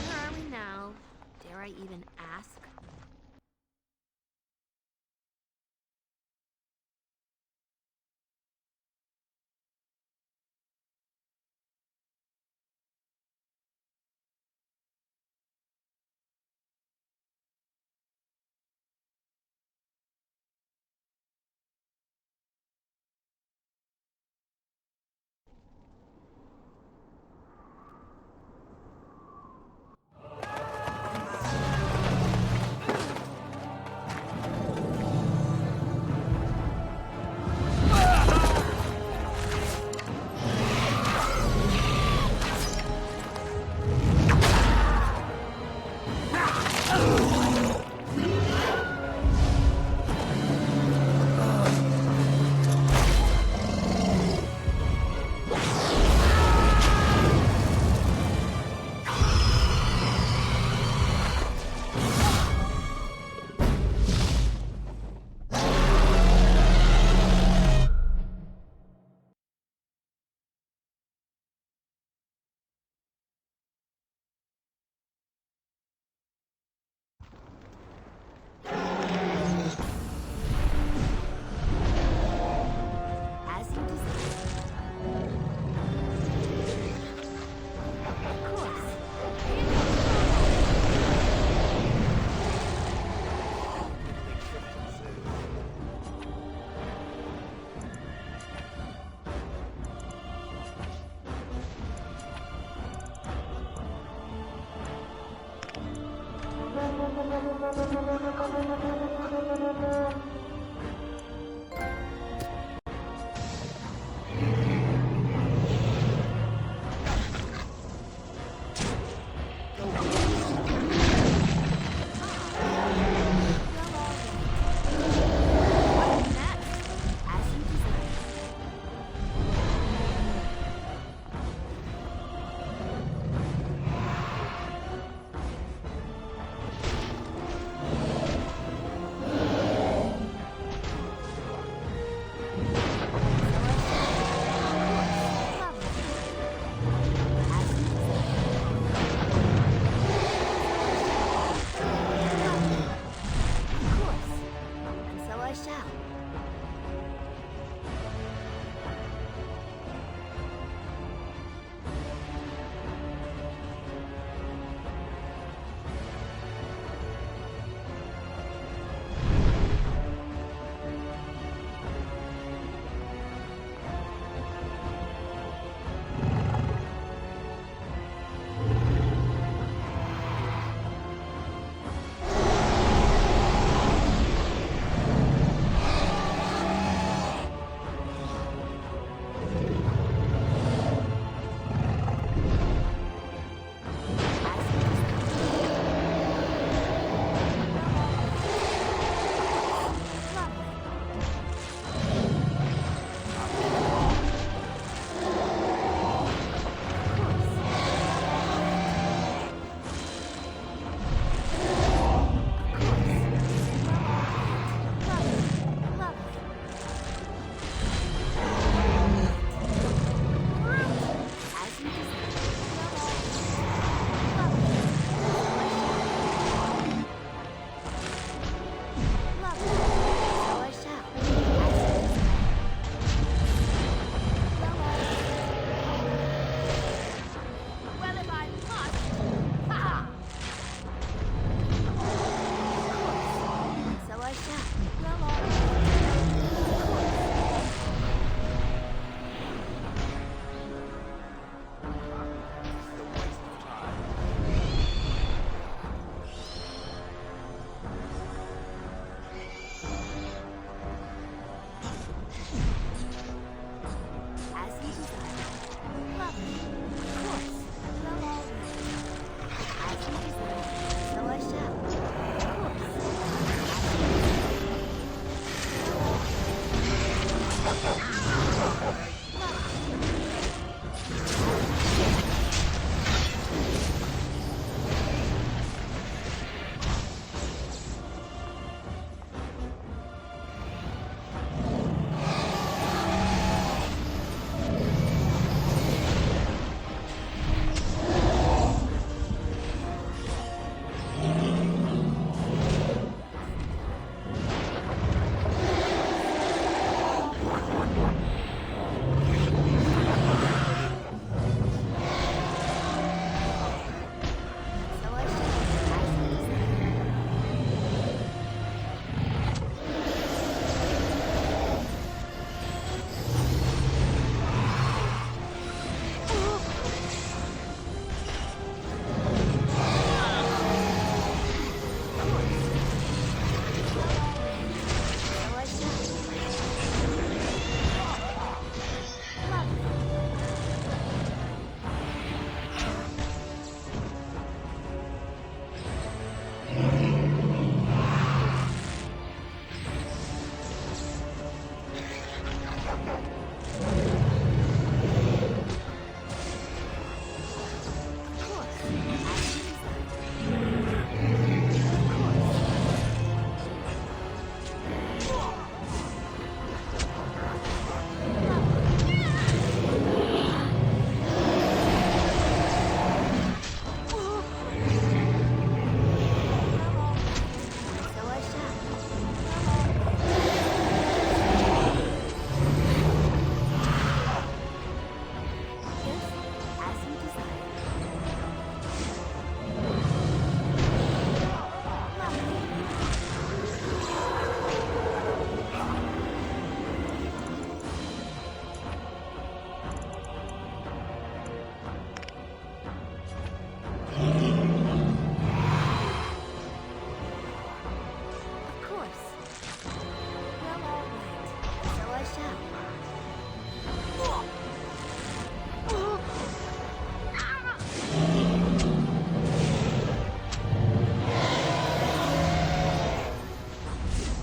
Where are we now? Dare I even ask?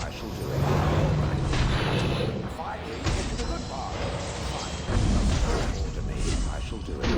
I shall do it. Finally, get to the good part. Fine. Order me. I shall do it.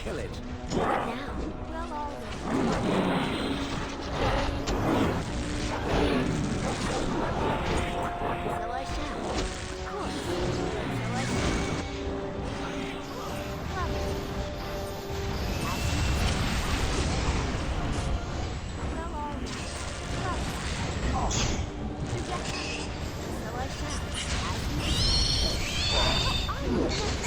kill it. What now? Well, all right. So I shall. Of course. So I shall. Promise. Well, all right. Promise. So I shall. I will.